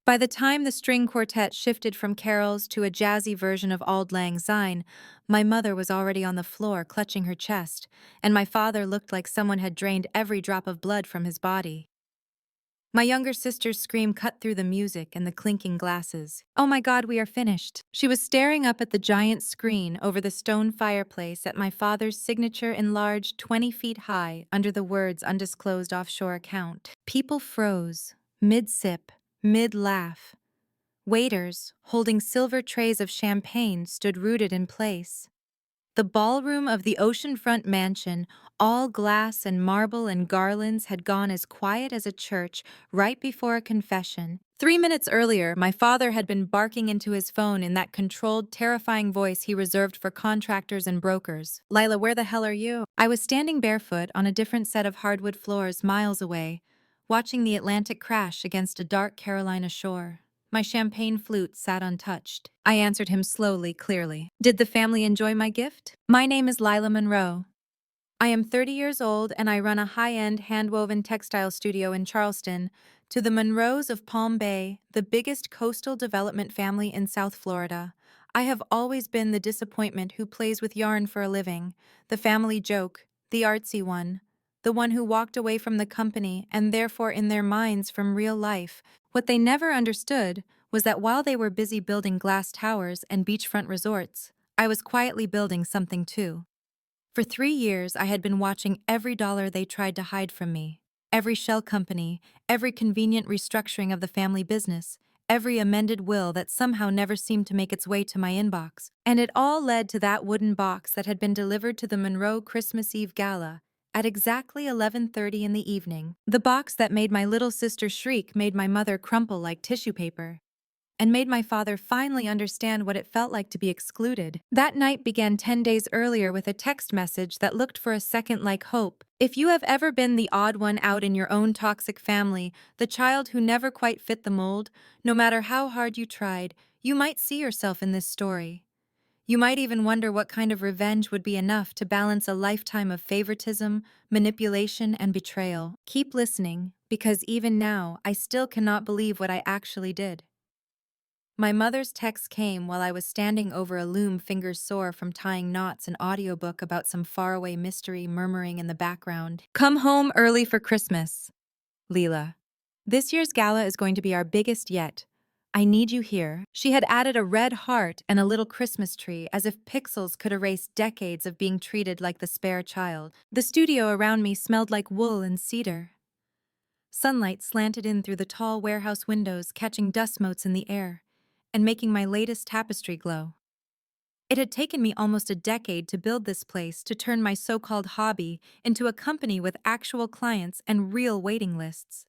By the time the string quartet shifted from carols to a jazzy version of Auld Lang Syne, my mother was already on the floor clutching her chest, and my father looked like someone had drained every drop of blood from his body. My younger sister's scream cut through the music and the clinking glasses. "Oh my God, we are finished." She was staring up at the giant screen over the stone fireplace at my father's signature enlarged 20 feet high under the words "undisclosed offshore account." People froze, mid-sip, mid-laugh. Waiters, holding silver trays of champagne, stood rooted in place. The ballroom of the oceanfront mansion, all glass and marble and garlands, had gone as quiet as a church right before a confession. 3 minutes earlier, my father had been barking into his phone in that controlled, terrifying voice he reserved for contractors and brokers. "Lila, where the hell are you?" I was standing barefoot on a different set of hardwood floors miles away, watching the Atlantic crash against a dark Carolina shore. My champagne flute sat untouched. I answered him slowly, clearly. "Did the family enjoy my gift? My name is Lila Monroe. I am 30 years old and I run a high-end hand-woven textile studio in Charleston. To the Monroes of Palm Bay, the biggest coastal development family in South Florida, I have always been the disappointment who plays with yarn for a living, the family joke, the artsy one, the one who walked away from the company and therefore in their minds from real life. What they never understood was that while they were busy building glass towers and beachfront resorts, I was quietly building something too. For 3 years, I had been watching every dollar they tried to hide from me. Every shell company, every convenient restructuring of the family business, every amended will that somehow never seemed to make its way to my inbox. And it all led to that wooden box that had been delivered to the Monroe Christmas Eve Gala at exactly 11:30 in the evening. The box that made my little sister shriek made my mother crumple like tissue paper, and made my father finally understand what it felt like to be excluded. That night began 10 days earlier with a text message that looked for a second like hope. "If you have ever been the odd one out in your own toxic family, the child who never quite fit the mold, no matter how hard you tried, you might see yourself in this story. You might even wonder what kind of revenge would be enough to balance a lifetime of favoritism, manipulation, and betrayal. Keep listening, because even now, I still cannot believe what I actually did." My mother's text came while I was standing over a loom, fingers sore from tying knots, an audiobook about some faraway mystery murmuring in the background. "Come home early for Christmas, Leela. This year's gala is going to be our biggest yet. I need you here." She had added a red heart and a little Christmas tree, as if pixels could erase decades of being treated like the spare child. The studio around me smelled like wool and cedar. Sunlight slanted in through the tall warehouse windows, catching dust motes in the air and making my latest tapestry glow. It had taken me almost a decade to build this place, to turn my so-called hobby into a company with actual clients and real waiting lists.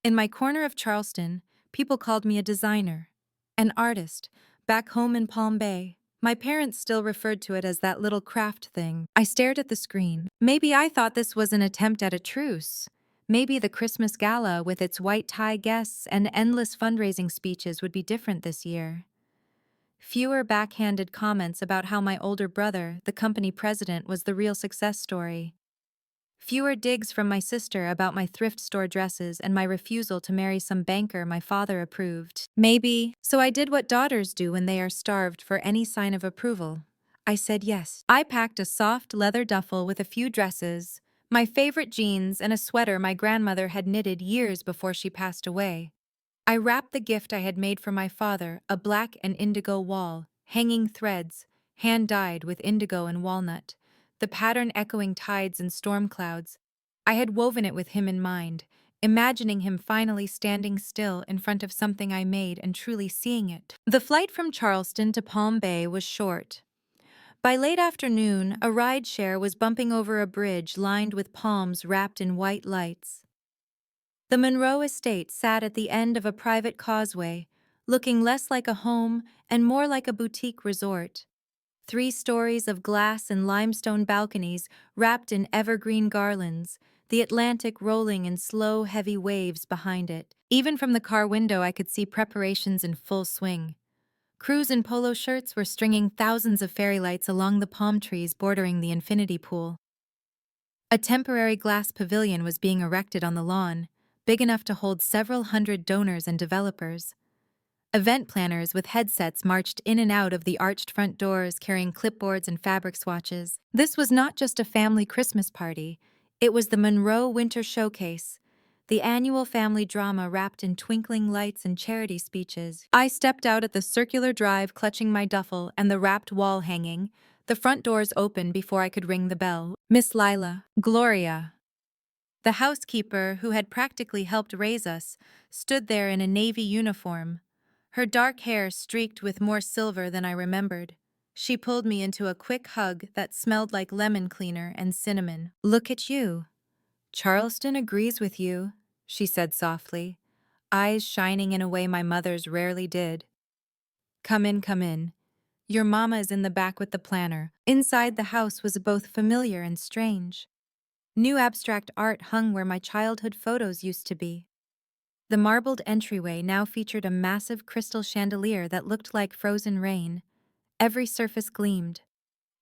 In my corner of Charleston, people called me a designer, an artist. Back home in Palm Bay, my parents still referred to it as that little craft thing. I stared at the screen. Maybe I thought this was an attempt at a truce. Maybe the Christmas gala, with its white tie guests and endless fundraising speeches, would be different this year. Fewer backhanded comments about how my older brother, the company president, was the real success story. Fewer digs from my sister about my thrift store dresses and my refusal to marry some banker my father approved. Maybe. So I did what daughters do when they are starved for any sign of approval. I said yes. I packed a soft leather duffel with a few dresses, my favorite jeans, and a sweater my grandmother had knitted years before she passed away. I wrapped the gift I had made for my father, a black and indigo wall, hanging threads, hand-dyed with indigo and walnut, the pattern echoing tides and storm clouds. I had woven it with him in mind, imagining him finally standing still in front of something I made and truly seeing it. The flight from Charleston to Palm Bay was short. By late afternoon, a rideshare was bumping over a bridge lined with palms wrapped in white lights. The Monroe estate sat at the end of a private causeway, looking less like a home and more like a boutique resort. 3 stories of glass and limestone balconies wrapped in evergreen garlands, the Atlantic rolling in slow, heavy waves behind it. Even from the car window, I could see preparations in full swing. Crews in polo shirts were stringing thousands of fairy lights along the palm trees bordering the infinity pool. A temporary glass pavilion was being erected on the lawn, big enough to hold several hundred donors and developers. Event planners with headsets marched in and out of the arched front doors carrying clipboards and fabric swatches. This was not just a family Christmas party, it was the Monroe Winter Showcase, the annual family drama wrapped in twinkling lights and charity speeches. I stepped out at the circular drive clutching my duffel and the wrapped wall hanging. The front doors opened before I could ring the bell. Miss Lila, Gloria, the housekeeper who had practically helped raise us, stood there in a navy uniform, her dark hair streaked with more silver than I remembered. She pulled me into a quick hug that smelled like lemon cleaner and cinnamon. "Look at you. Charleston agrees with you," she said softly, eyes shining in a way my mother's rarely did. Come in, come in. Your mama is in the back with the planner." Inside the house was both familiar and strange. New abstract art hung where my childhood photos used to be. The marbled entryway now featured a massive crystal chandelier that looked like frozen rain. Every surface gleamed.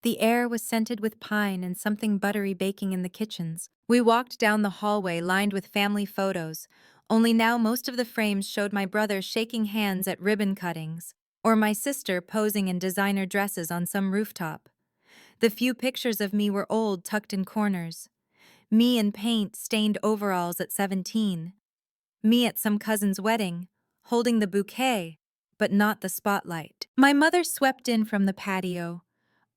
The air was scented with pine and something buttery baking in the kitchens. We walked down the hallway lined with family photos, only now most of the frames showed my brother shaking hands at ribbon cuttings, or my sister posing in designer dresses on some rooftop. The few pictures of me were old, tucked in corners. Me in paint-stained overalls at 17. Me at some cousin's wedding, holding the bouquet, but not the spotlight. My mother swept in from the patio.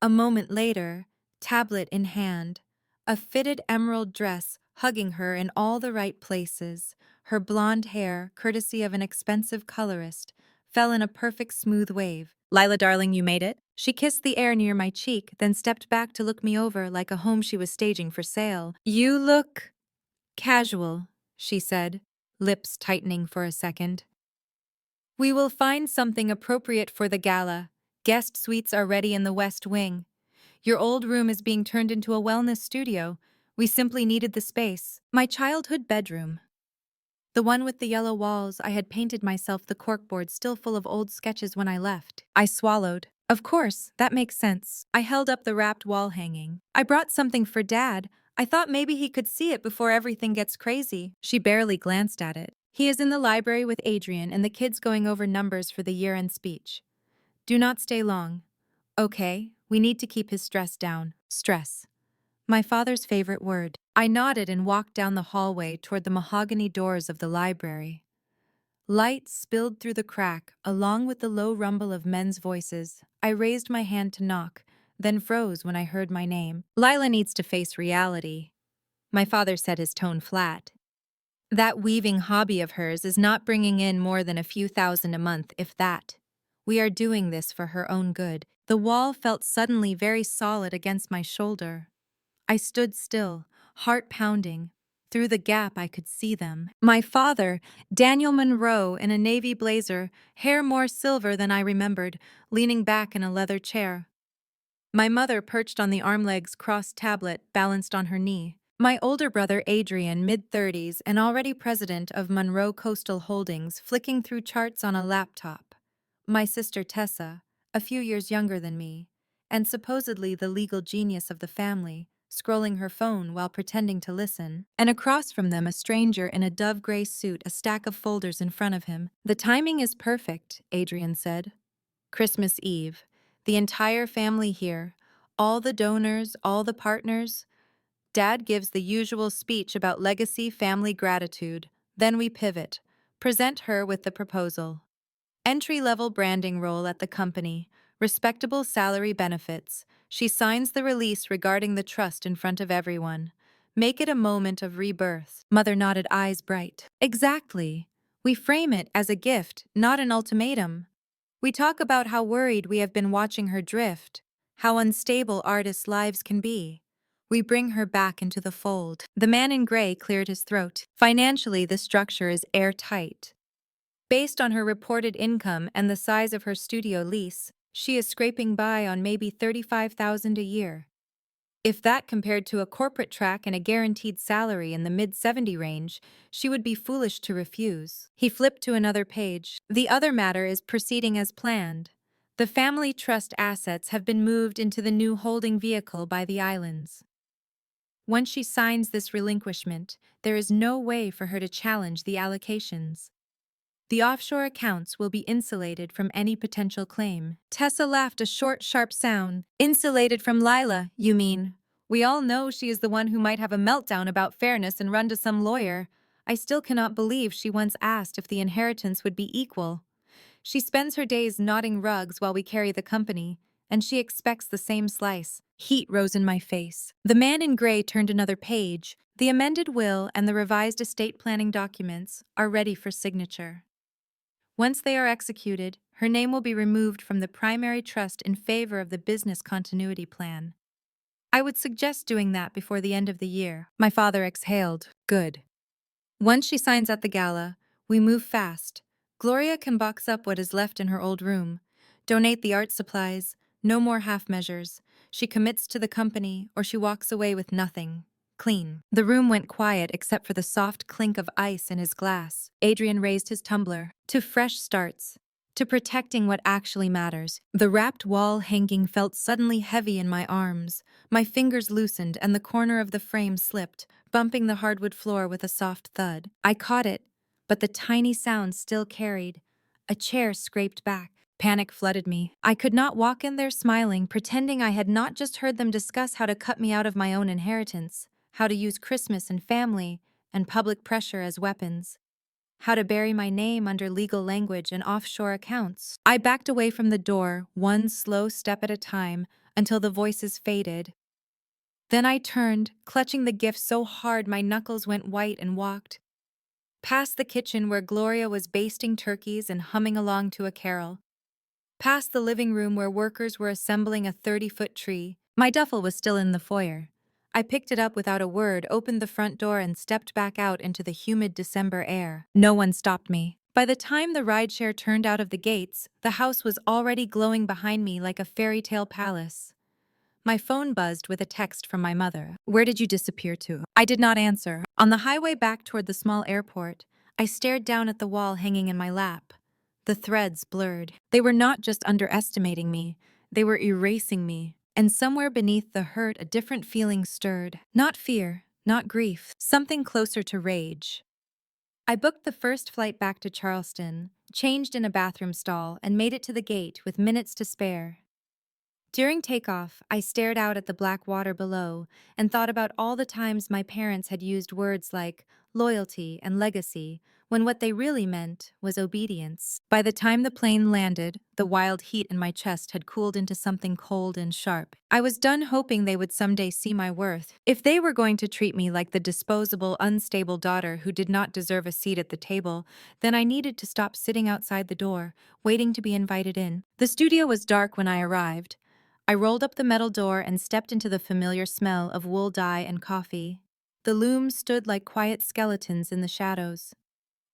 A moment later, tablet in hand, a fitted emerald dress hugging her in all the right places. Her blonde hair, courtesy of an expensive colorist, fell in a perfect smooth wave. "Lila, darling, you made it?" She kissed the air near my cheek, then stepped back to look me over like a home she was staging for sale. "You look casual," she said, lips tightening for a second. "We will find something appropriate for the gala. Guest suites are ready in the West Wing. Your old room is being turned into a wellness studio. We simply needed the space." My childhood bedroom, the one with the yellow walls, I had painted myself the corkboard still full of old sketches when I left. I swallowed. "Of course, that makes sense." I held up the wrapped wall hanging. "I brought something for Dad. I thought maybe he could see it before everything gets crazy." She barely glanced at it. "He is in the library with Adrian and the kids going over numbers for the year-end speech. Do not stay long. Okay, we need to keep his stress down." Stress. My father's favorite word. I nodded and walked down the hallway toward the mahogany doors of the library. Light spilled through the crack, along with the low rumble of men's voices. I raised my hand to knock, then froze when I heard my name. "Lila needs to face reality." My father said, his tone flat. "That weaving hobby of hers is not bringing in more than a few thousand a month, if that. We are doing this for her own good." The wall felt suddenly very solid against my shoulder. I stood still, heart pounding. Through the gap I could see them. My father, Daniel Monroe, in a navy blazer, hair more silver than I remembered, leaning back in a leather chair. My mother perched on the arm-legs crossed tablet, balanced on her knee. My older brother Adrian, mid-30s and already president of Monroe Coastal Holdings, flicking through charts on a laptop. My sister Tessa, a few years younger than me, and supposedly the legal genius of the family, scrolling her phone while pretending to listen. And across from them a stranger in a dove-gray suit, a stack of folders in front of him. "The timing is perfect," Adrian said. "Christmas Eve. The entire family here. All the donors, all the partners. Dad gives the usual speech about legacy, family, gratitude. Then we pivot. Present her with the proposal. Entry-level branding role at the company. Respectable salary benefits. She signs the release regarding the trust in front of everyone. Make it a moment of rebirth." Mother nodded, eyes bright. "Exactly. We frame it as a gift, not an ultimatum. We talk about how worried we have been watching her drift, how unstable artists' lives can be. We bring her back into the fold." The man in gray cleared his throat. "Financially, the structure is airtight. Based on her reported income and the size of her studio lease, she is scraping by on maybe $35,000 a year. If that compared to a corporate track and a guaranteed salary in the mid-70 range, she would be foolish to refuse." He flipped to another page. "The other matter is proceeding as planned. The family trust assets have been moved into the new holding vehicle by the islands." Once she signs this relinquishment, there is no way for her to challenge the allocations. The offshore accounts will be insulated from any potential claim. Tessa laughed a short, sharp sound. Insulated from Lila, you mean? We all know she is the one who might have a meltdown about fairness and run to some lawyer. I still cannot believe she once asked if the inheritance would be equal. She spends her days knotting rugs while we carry the company, and she expects the same slice. Heat rose in my face. The man in gray turned another page. The amended will and the revised estate planning documents are ready for signature. Once they are executed, her name will be removed from the primary trust in favor of the business continuity plan. I would suggest doing that before the end of the year. My father exhaled. Good. Once she signs at the gala, we move fast. Gloria can box up what is left in her old room. Donate the art supplies. No more half measures. She commits to the company, or she walks away with nothing. Clean. The room went quiet except for the soft clink of ice in his glass. Adrian raised his tumbler. To fresh starts. To protecting what actually matters. The wrapped wall hanging felt suddenly heavy in my arms. My fingers loosened and the corner of the frame slipped, bumping the hardwood floor with a soft thud. I caught it, but the tiny sound still carried. A chair scraped back. Panic flooded me. I could not walk in there smiling, pretending I had not just heard them discuss how to cut me out of my own inheritance, how to use Christmas and family and public pressure as weapons, how to bury my name under legal language and offshore accounts. I backed away from the door, one slow step at a time, until the voices faded. Then I turned, clutching the gift so hard my knuckles went white, and walked past the kitchen where Gloria was basting turkeys and humming along to a carol, past the living room where workers were assembling a 30-foot tree. My duffel was still in the foyer. I picked it up without a word, opened the front door, and stepped back out into the humid December air. No one stopped me. By the time the rideshare turned out of the gates, the house was already glowing behind me like a fairy tale palace. My phone buzzed with a text from my mother. Where did you disappear to? I did not answer. On the highway back toward the small airport, I stared down at the wall hanging in my lap. The threads blurred. They were not just underestimating me, they were erasing me. And somewhere beneath the hurt, a different feeling stirred. Not fear, not grief, something closer to rage. I booked the first flight back to Charleston, changed in a bathroom stall, and made it to the gate with minutes to spare. During takeoff, I stared out at the black water below and thought about all the times my parents had used words like loyalty and legacy, when what they really meant was obedience. By the time the plane landed, the wild heat in my chest had cooled into something cold and sharp. I was done hoping they would someday see my worth. If they were going to treat me like the disposable, unstable daughter who did not deserve a seat at the table, then I needed to stop sitting outside the door, waiting to be invited in. The studio was dark when I arrived. I rolled up the metal door and stepped into the familiar smell of wool dye and coffee. The looms stood like quiet skeletons in the shadows.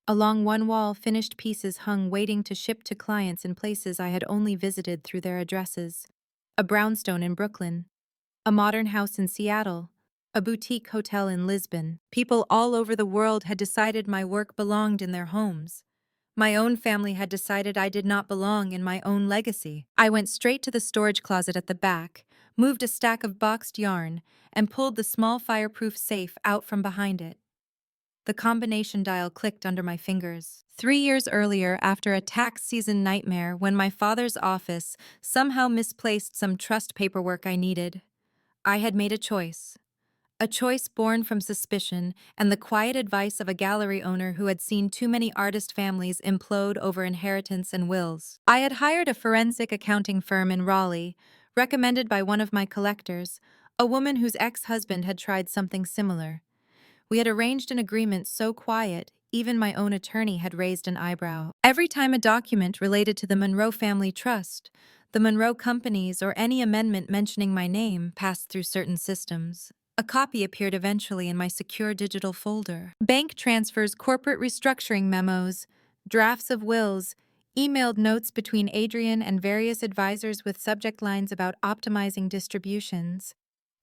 Along one wall, finished pieces hung waiting to ship to clients in places I had only visited through their addresses. A brownstone in Brooklyn, a modern house in Seattle, a boutique hotel in Lisbon. People all over the world had decided my work belonged in their homes. My own family had decided I did not belong in my own legacy. I went straight to the storage closet at the back, moved a stack of boxed yarn, and pulled the small fireproof safe out from behind it. The combination dial clicked under my fingers. 3 years earlier, after a tax season nightmare when my father's office somehow misplaced some trust paperwork I needed, I had made a choice. A choice born from suspicion and the quiet advice of a gallery owner who had seen too many artist families implode over inheritance and wills. I had hired a forensic accounting firm in Raleigh, recommended by one of my collectors, a woman whose ex-husband had tried something similar. We had arranged an agreement so quiet, even my own attorney had raised an eyebrow. Every time a document related to the Monroe family trust, the Monroe companies, or any amendment mentioning my name passed through certain systems, a copy appeared eventually in my secure digital folder. Bank transfers, corporate restructuring memos, drafts of wills, emailed notes between Adrian and various advisors with subject lines about optimizing distributions.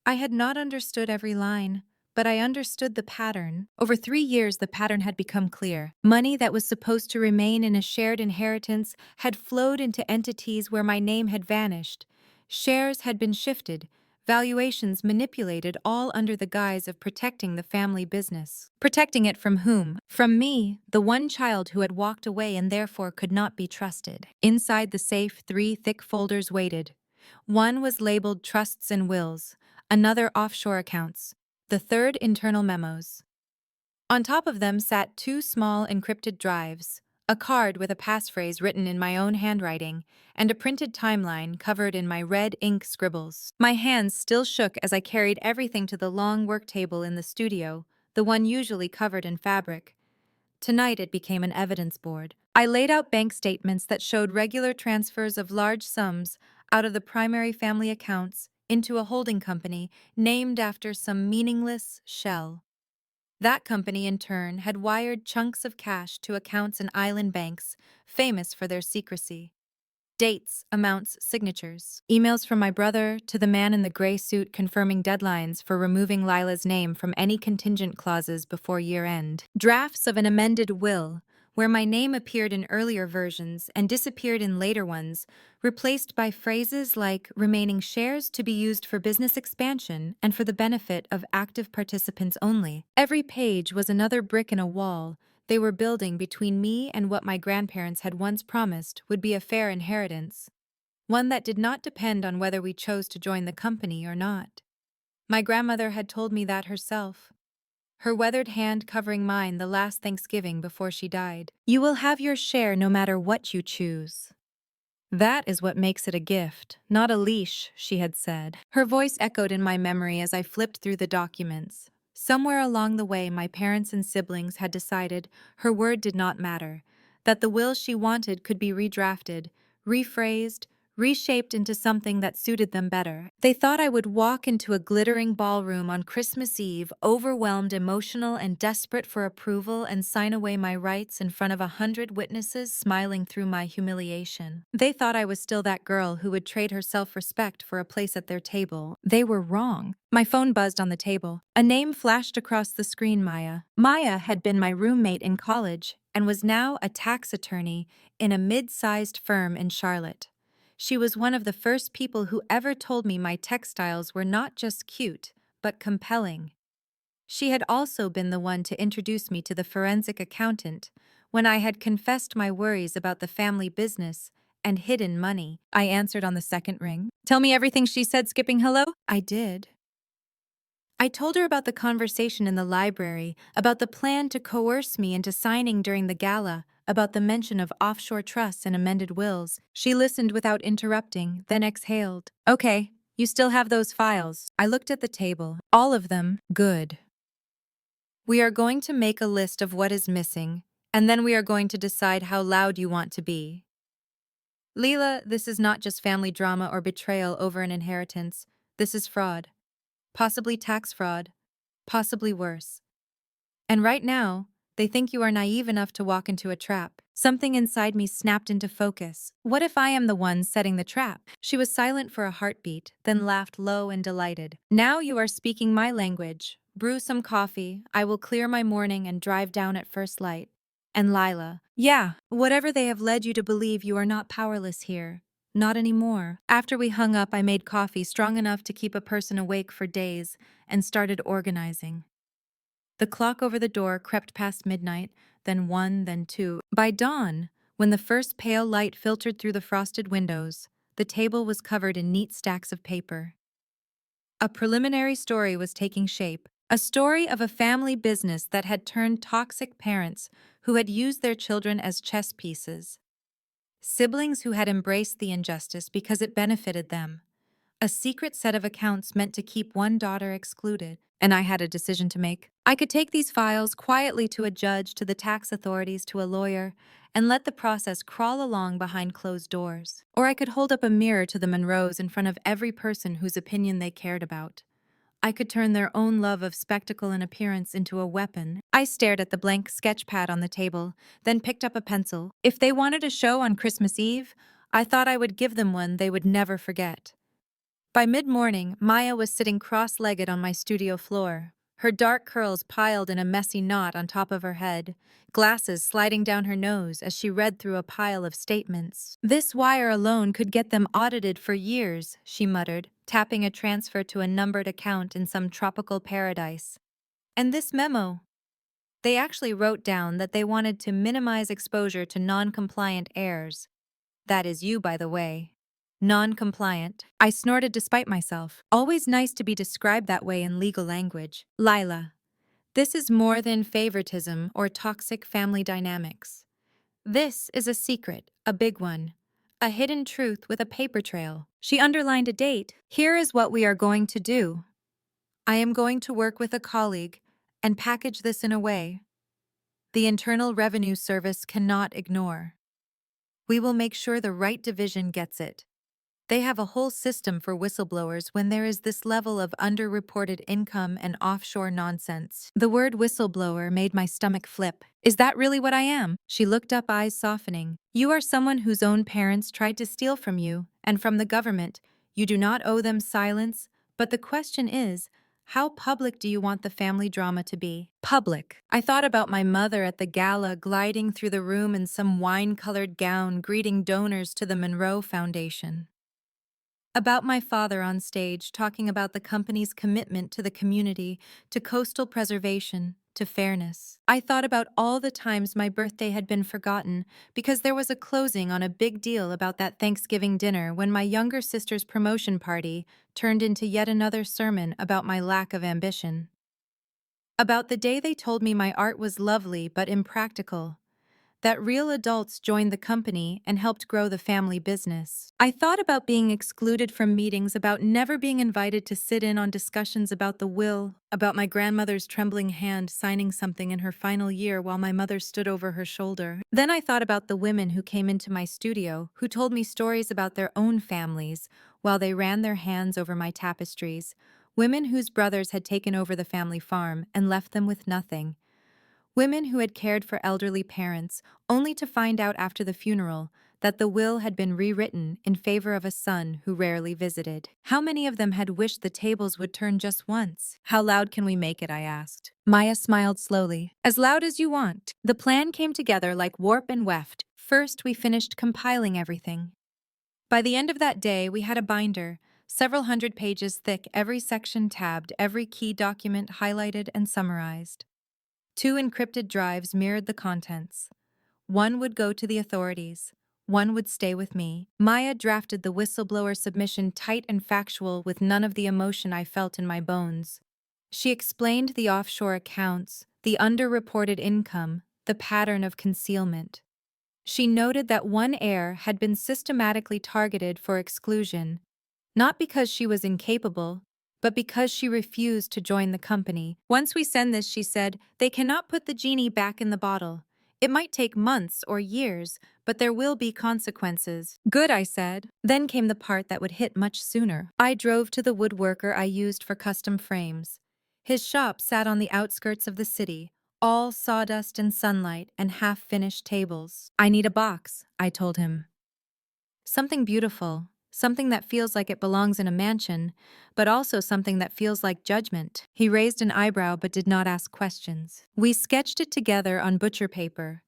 I had not understood every line, but I understood the pattern. Over 3 years, the pattern had become clear. Money that was supposed to remain in a shared inheritance had flowed into entities where my name had vanished. Shares had been shifted. Valuations manipulated, all under the guise of protecting the family business. Protecting it from whom? From me, the one child who had walked away and therefore could not be trusted. Inside the safe, 3 thick folders waited. One was labeled trusts and wills, another offshore accounts, the third internal memos. On top of them sat 2 small encrypted drives, a card with a passphrase written in my own handwriting, and a printed timeline covered in my red ink scribbles. My hands still shook as I carried everything to the long work table in the studio, the one usually covered in fabric. Tonight it became an evidence board. I laid out bank statements that showed regular transfers of large sums out of the primary family accounts into a holding company named after some meaningless shell. That company, in turn, had wired chunks of cash to accounts in island banks, famous for their secrecy. Dates, amounts, signatures. Emails from my brother to the man in the gray suit confirming deadlines for removing Lila's name from any contingent clauses before year-end. Drafts of an amended will, where my name appeared in earlier versions and disappeared in later ones, replaced by phrases like remaining shares to be used for business expansion and for the benefit of active participants only. Every page was another brick in a wall they were building between me and what my grandparents had once promised would be a fair inheritance, one that did not depend on whether we chose to join the company or not. My grandmother had told me that herself, her weathered hand covering mine the last Thanksgiving before she died. You will have your share no matter what you choose. That is what makes it a gift, not a leash, she had said. Her voice echoed in my memory as I flipped through the documents. Somewhere along the way, my parents and siblings had decided her word did not matter, that the will she wanted could be redrafted, rephrased, reshaped into something that suited them better. They thought I would walk into a glittering ballroom on Christmas Eve, overwhelmed, emotional, and desperate for approval, and sign away my rights in front of 100 witnesses smiling through my humiliation. They thought I was still that girl who would trade her self-respect for a place at their table. They were wrong. My phone buzzed on the table. A name flashed across the screen, Maya. Maya had been my roommate in college and was now a tax attorney in a mid-sized firm in Charlotte. She was one of the first people who ever told me my textiles were not just cute, but compelling. She had also been the one to introduce me to the forensic accountant when I had confessed my worries about the family business and hidden money. I answered on the second ring. Tell me everything she said, skipping hello? I did. I told her about the conversation in the library, about the plan to coerce me into signing during the gala, about the mention of offshore trusts and amended wills. She listened without interrupting, then exhaled. Okay, you still have those files. I looked at the table. All of them. Good. We are going to make a list of what is missing, and then we are going to decide how loud you want to be. Leela, this is not just family drama or betrayal over an inheritance. This is fraud. Possibly tax fraud. Possibly worse. And right now, they think you are naive enough to walk into a trap. Something inside me snapped into focus. What if I am the one setting the trap? She was silent for a heartbeat, then laughed low and delighted. Now you are speaking my language. Brew some coffee, I will clear my morning and drive down at first light. And Lila, yeah, whatever they have led you to believe, you are not powerless here. Not anymore. After we hung up, I made coffee strong enough to keep a person awake for days and started organizing. The clock over the door crept past midnight, then 1, then 2. By dawn, when the first pale light filtered through the frosted windows, the table was covered in neat stacks of paper. A preliminary story was taking shape, a story of a family business that had turned toxic parents who had used their children as chess pieces. Siblings who had embraced the injustice because it benefited them. A secret set of accounts meant to keep one daughter excluded, and I had a decision to make. I could take these files quietly to a judge, to the tax authorities, to a lawyer, and let the process crawl along behind closed doors. Or I could hold up a mirror to the Monroes in front of every person whose opinion they cared about. I could turn their own love of spectacle and appearance into a weapon. I stared at the blank sketch pad on the table, then picked up a pencil. If they wanted a show on Christmas Eve, I thought I would give them one they would never forget. By mid-morning, Maya was sitting cross-legged on my studio floor. her dark curls piled in a messy knot on top of her head, glasses sliding down her nose as she read through a pile of statements. "This wire alone could get them audited for years," she muttered, tapping a transfer to a numbered account in some tropical paradise. "And this memo." They actually wrote down that they wanted to minimize exposure to non-compliant heirs. That is you, by the way. Non-compliant. I snorted despite myself. Always nice to be described that way in legal language. "Lila, this is more than favoritism or toxic family dynamics. This is a secret, a big one. A hidden truth with a paper trail." She underlined a date. "Here is what we are going to do. I am going to work with a colleague and package this in a way the Internal Revenue Service cannot ignore. We will make sure the right division gets it. They have a whole system for whistleblowers when there is this level of underreported income and offshore nonsense." The word whistleblower made my stomach flip. "Is that really what I am?" She looked up, eyes softening. "You are someone whose own parents tried to steal from you and from the government. You do not owe them silence, but the question is, how public do you want the family drama to be?" Public. I thought about my mother at the gala, gliding through the room in some wine-colored gown, greeting donors to the Monroe Foundation. About my father on stage, talking about the company's commitment to the community, to coastal preservation, to fairness. I thought about all the times my birthday had been forgotten because there was a closing on a big deal about that Thanksgiving dinner when my younger sister's promotion party turned into yet another sermon about my lack of ambition. About the day they told me my art was lovely but impractical, that real adults joined the company and helped grow the family business. I thought about being excluded from meetings, about never being invited to sit in on discussions about the will, about my grandmother's trembling hand signing something in her final year while my mother stood over her shoulder. Then I thought about the women who came into my studio, who told me stories about their own families while they ran their hands over my tapestries, women whose brothers had taken over the family farm and left them with nothing. Women who had cared for elderly parents, only to find out after the funeral that the will had been rewritten in favor of a son who rarely visited. How many of them had wished the tables would turn just once? "How loud can we make it?" I asked. Maya smiled slowly. "As loud as you want." The plan came together like warp and weft. First, we finished compiling everything. By the end of that day, we had a binder, several hundred pages thick, every section tabbed, every key document highlighted and summarized. 2 encrypted drives mirrored the contents. One would go to the authorities. One would stay with me. Maya drafted the whistleblower submission tight and factual, with none of the emotion I felt in my bones. She explained the offshore accounts, the underreported income, the pattern of concealment. She noted that one heir had been systematically targeted for exclusion, not because she was incapable, but because she refused to join the company. "Once we send this," she said, "they cannot put the genie back in the bottle. It might take months or years, but there will be consequences." "Good," I said. Then came the part that would hit much sooner. I drove to the woodworker I used for custom frames. His shop sat on the outskirts of the city, all sawdust and sunlight and half-finished tables. "I need a box," I told him. "Something beautiful. Something that feels like it belongs in a mansion, but also something that feels like judgment." He raised an eyebrow but did not ask questions. We sketched it together on butcher paper.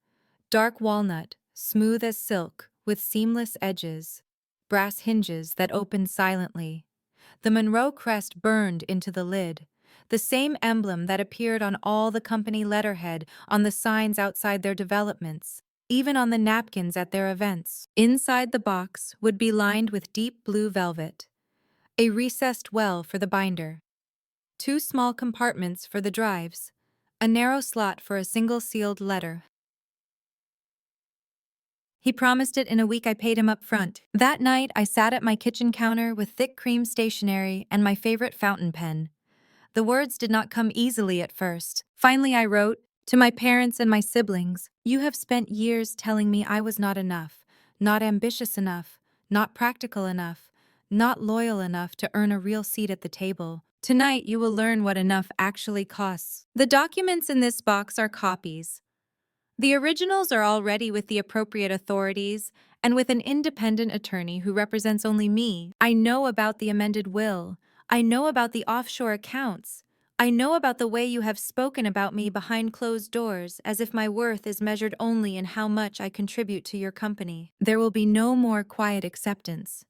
Dark walnut, smooth as silk, with seamless edges. Brass hinges that opened silently. The Monroe crest burned into the lid. The same emblem that appeared on all the company letterhead, on the signs outside their developments, even on the napkins at their events. Inside the box would be lined with deep blue velvet, a recessed well for the binder, 2 small compartments for the drives, a narrow slot for a single sealed letter. He promised it in a week. I paid him up front. That night, I sat at my kitchen counter with thick cream stationery and my favorite fountain pen. The words did not come easily at first. Finally, I wrote, "To my parents and my siblings, you have spent years telling me I was not enough, not ambitious enough, not practical enough, not loyal enough to earn a real seat at the table. Tonight, you will learn what enough actually costs." The documents in this box are copies. The originals are already with the appropriate authorities and with an independent attorney who represents only me. I know about the amended will. I know about the offshore accounts. I know about the way you have spoken about me behind closed doors, as if my worth is measured only in how much I contribute to your company. There will be no more quiet acceptance.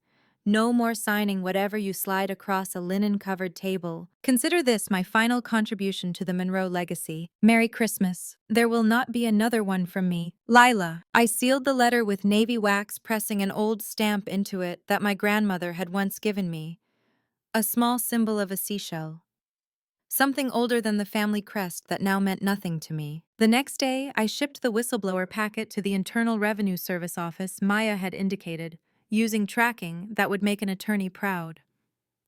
No more signing whatever you slide across a linen-covered table. Consider this my final contribution to the Monroe legacy. Merry Christmas. There will not be another one from me. Lila. I sealed the letter with navy wax, pressing an old stamp into it that my grandmother had once given me. A small symbol of a seashell. Something older than the family crest that now meant nothing to me. The next day, I shipped the whistleblower packet to the Internal Revenue Service office Maya had indicated, using tracking that would make an attorney proud.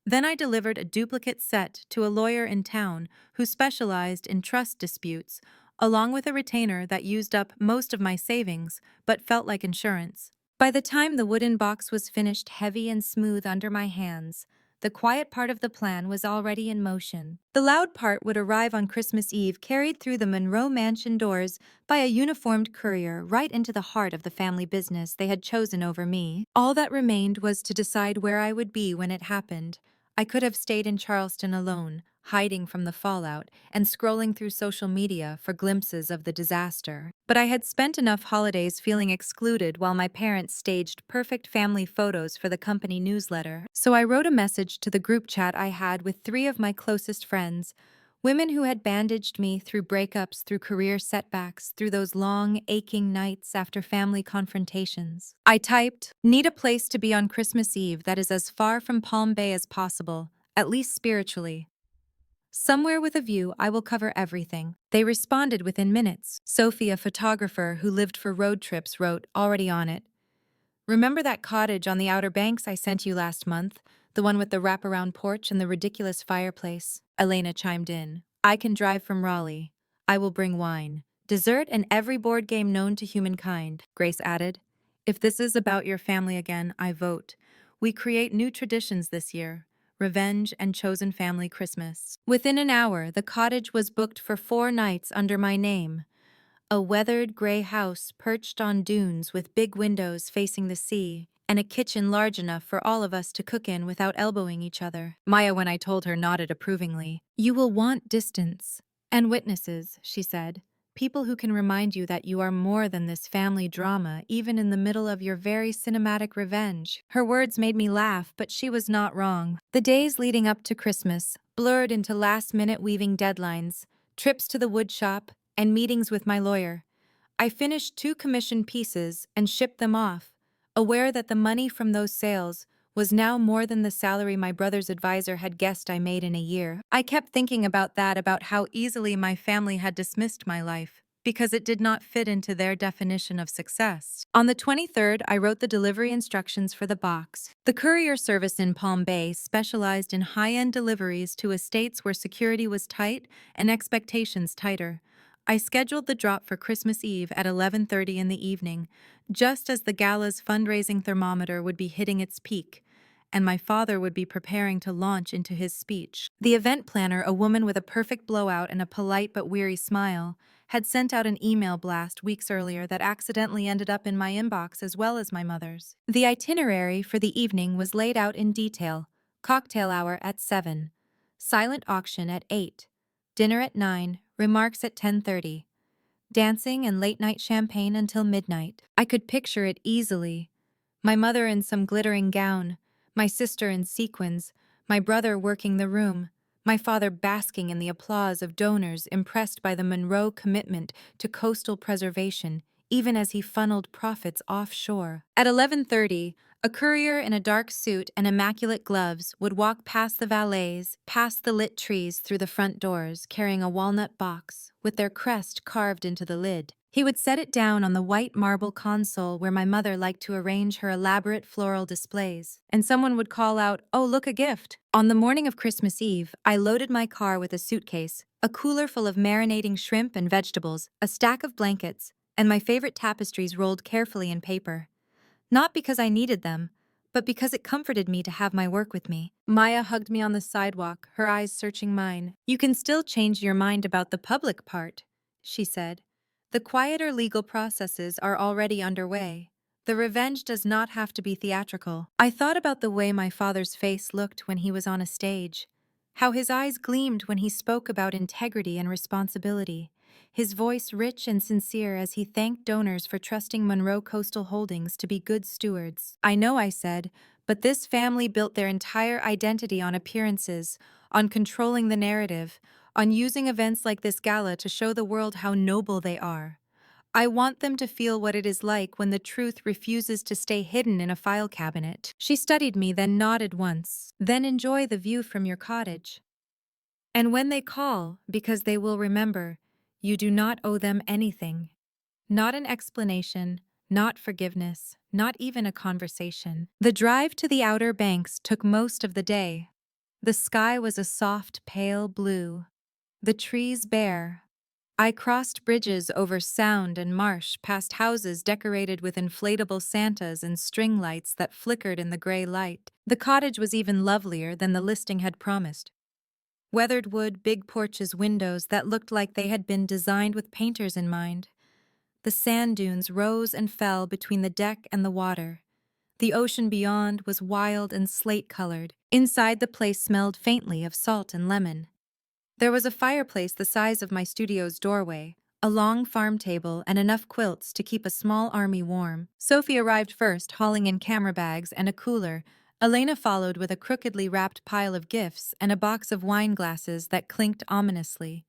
Then I delivered a duplicate set to a lawyer in town who specialized in trust disputes, along with a retainer that used up most of my savings but felt like insurance. By the time the wooden box was finished heavy and smooth under my hands, the quiet part of the plan was already in motion. The loud part would arrive on Christmas Eve, carried through the Monroe mansion doors by a uniformed courier right into the heart of the family business they had chosen over me. All that remained was to decide where I would be when it happened. I could have stayed in Charleston alone, hiding from the fallout and scrolling through social media for glimpses of the disaster. But I had spent enough holidays feeling excluded while my parents staged perfect family photos for the company newsletter. So I wrote a message to the group chat I had with 3 of my closest friends, women who had bandaged me through breakups, through career setbacks, through those long, aching nights after family confrontations. I typed, "Need a place to be on Christmas Eve that is as far from Palm Bay as possible, at least spiritually. Somewhere with a view, I will cover everything." They responded within minutes. Sophie, a photographer who lived for road trips, wrote, already on it, "Remember that cottage on the Outer Banks I sent you last month? The one with the wraparound porch and the ridiculous fireplace?" Elena chimed in, "I can drive from Raleigh. I will bring wine, dessert, and every board game known to humankind." Grace added, "If this is about your family again, I vote. We create new traditions this year. Revenge and chosen family Christmas." Within an hour, the cottage was booked for 4 nights under my name. A weathered gray house perched on dunes with big windows facing the sea, and a kitchen large enough for all of us to cook in without elbowing each other. Maya, when I told her, nodded approvingly. "You will want distance. And witnesses," she said. "People who can remind you that you are more than this family drama, even in the middle of your very cinematic revenge." Her words made me laugh, but she was not wrong. The days leading up to Christmas blurred into last-minute weaving deadlines, trips to the wood shop, and meetings with my lawyer. I finished 2 commissioned pieces and shipped them off, aware that the money from those sales was now more than the salary my brother's advisor had guessed I made in a year. I kept thinking about that, about how easily my family had dismissed my life, because it did not fit into their definition of success. On the 23rd, I wrote the delivery instructions for the box. The courier service in Palm Bay specialized in high-end deliveries to estates where security was tight and expectations tighter. I scheduled the drop for Christmas Eve at 11:30 in the evening, just as the Gala's fundraising thermometer would be hitting its peak, and my father would be preparing to launch into his speech. The event planner, a woman with a perfect blowout and a polite but weary smile, had sent out an email blast weeks earlier that accidentally ended up in my inbox as well as my mother's. The itinerary for the evening was laid out in detail: cocktail hour at 7, silent auction at 8, dinner at 9, remarks at 10:30, dancing and late-night champagne until midnight. I could picture it easily. My mother in some glittering gown, my sister in sequins, my brother working the room, my father basking in the applause of donors impressed by the Monroe commitment to coastal preservation, even as he funneled profits offshore. At 11:30, a courier in a dark suit and immaculate gloves would walk past the valets, past the lit trees through the front doors, carrying a walnut box, with their crest carved into the lid. He would set it down on the white marble console where my mother liked to arrange her elaborate floral displays, and someone would call out, "Oh, look, a gift!" On the morning of Christmas Eve, I loaded my car with a suitcase, a cooler full of marinating shrimp and vegetables, a stack of blankets, and my favorite tapestries rolled carefully in paper. Not because I needed them, but because it comforted me to have my work with me. Maya hugged me on the sidewalk, her eyes searching mine. "You can still change your mind about the public part," she said. "The quieter legal processes are already underway. The revenge does not have to be theatrical." I thought about the way my father's face looked when he was on a stage. How his eyes gleamed when he spoke about integrity and responsibility, his voice rich and sincere as he thanked donors for trusting Monroe Coastal Holdings to be good stewards. I know, I said, but this family built their entire identity on appearances, on controlling the narrative, on using events like this gala to show the world how noble they are. I want them to feel what it is like when the truth refuses to stay hidden in a file cabinet. She studied me, then nodded once. Then enjoy the view from your cottage. And when they call, because they will remember, you do not owe them anything. Not an explanation, not forgiveness, not even a conversation. The drive to the Outer Banks took most of the day. The sky was a soft, pale blue. The trees bare. I crossed bridges over sound and marsh, past houses decorated with inflatable Santas and string lights that flickered in the gray light. The cottage was even lovelier than the listing had promised. Weathered wood, big porches, windows that looked like they had been designed with painters in mind. The sand dunes rose and fell between the deck and the water. The ocean beyond was wild and slate-colored. Inside, the place smelled faintly of salt and lemon. There was a fireplace the size of my studio's doorway, a long farm table, and enough quilts to keep a small army warm. Sophie arrived first, hauling in camera bags and a cooler. Elena followed with a crookedly wrapped pile of gifts and a box of wine glasses that clinked ominously.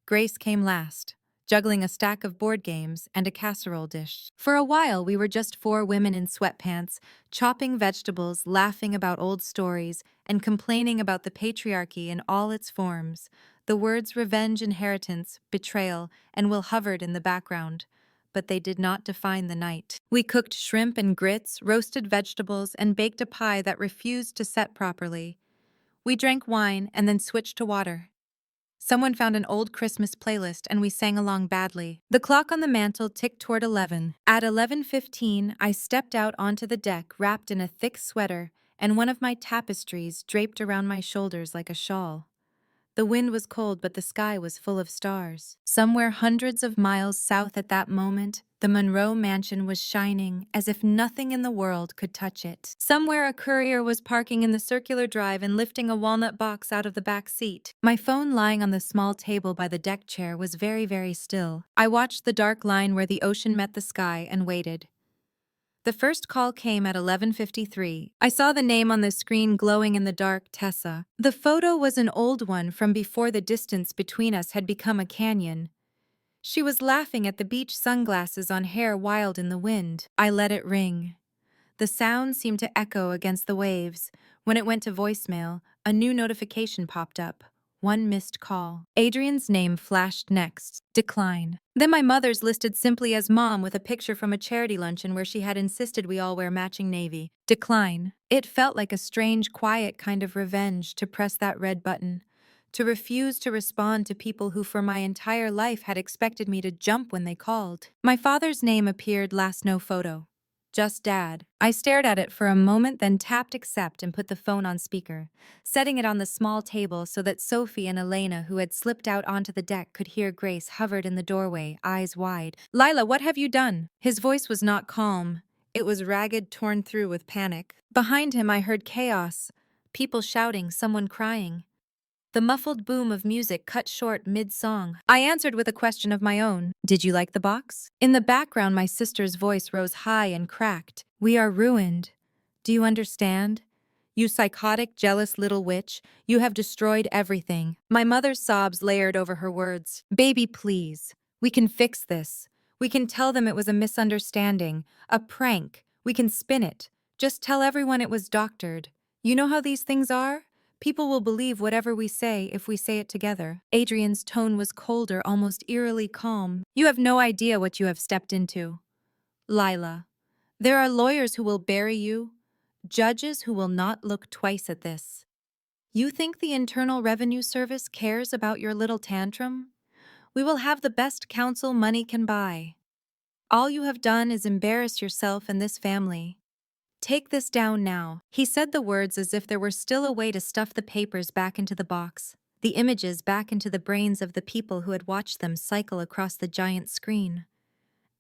Grace came last, juggling a stack of board games and a casserole dish. For a while, we were just four women in sweatpants, chopping vegetables, laughing about old stories, and complaining about the patriarchy in all its forms. The words revenge, inheritance, betrayal, and will hovered in the background, but they did not define the night. We cooked shrimp and grits, roasted vegetables, and baked a pie that refused to set properly. We drank wine and then switched to water. Someone found an old Christmas playlist and we sang along badly. The clock on the mantel ticked toward 11. At 11:15, I stepped out onto the deck wrapped in a thick sweater and one of my tapestries draped around my shoulders like a shawl. The wind was cold, but the sky was full of stars. Somewhere hundreds of miles south at that moment, the Monroe mansion was shining as if nothing in the world could touch it. Somewhere a courier was parking in the circular drive and lifting a walnut box out of the back seat. My phone lying on the small table by the deck chair was very, very still. I watched the dark line where the ocean met the sky and waited. The first call came at 11:53. I saw the name on the screen glowing in the dark, Tessa. The photo was an old one from before the distance between us had become a canyon. She was laughing at the beach, sunglasses on, hair wild in the wind. I let it ring. The sound seemed to echo against the waves. When it went to voicemail, a new notification popped up. One missed call. Adrian's name flashed next. Decline. Then my mother's listed simply as Mom with a picture from a charity luncheon where she had insisted we all wear matching navy. Decline. It felt like a strange, quiet kind of revenge to press that red button. To refuse to respond to people who for my entire life had expected me to jump when they called. My father's name appeared last, no photo. Just Dad. I stared at it for a moment, then tapped accept and put the phone on speaker, setting it on the small table so that Sophie and Elena, who had slipped out onto the deck, could hear Grace hovered in the doorway, eyes wide. Lila, what have you done? His voice was not calm. It was ragged, torn through with panic. Behind him I heard chaos. People shouting, someone crying. The muffled boom of music cut short mid-song. I answered with a question of my own. Did you like the box? In the background, my sister's voice rose high and cracked. We are ruined. Do you understand? You psychotic, jealous little witch, you have destroyed everything. My mother's sobs layered over her words. Baby, please. We can fix this. We can tell them it was a misunderstanding, a prank. We can spin it. Just tell everyone it was doctored. You know how these things are? People will believe whatever we say if we say it together. Adrian's tone was colder, almost eerily calm. You have no idea what you have stepped into. Lila, there are lawyers who will bury you, judges who will not look twice at this. You think the Internal Revenue Service cares about your little tantrum? We will have the best counsel money can buy. All you have done is embarrass yourself and this family. Take this down now. He said the words as if there were still a way to stuff the papers back into the box, the images back into the brains of the people who had watched them cycle across the giant screen.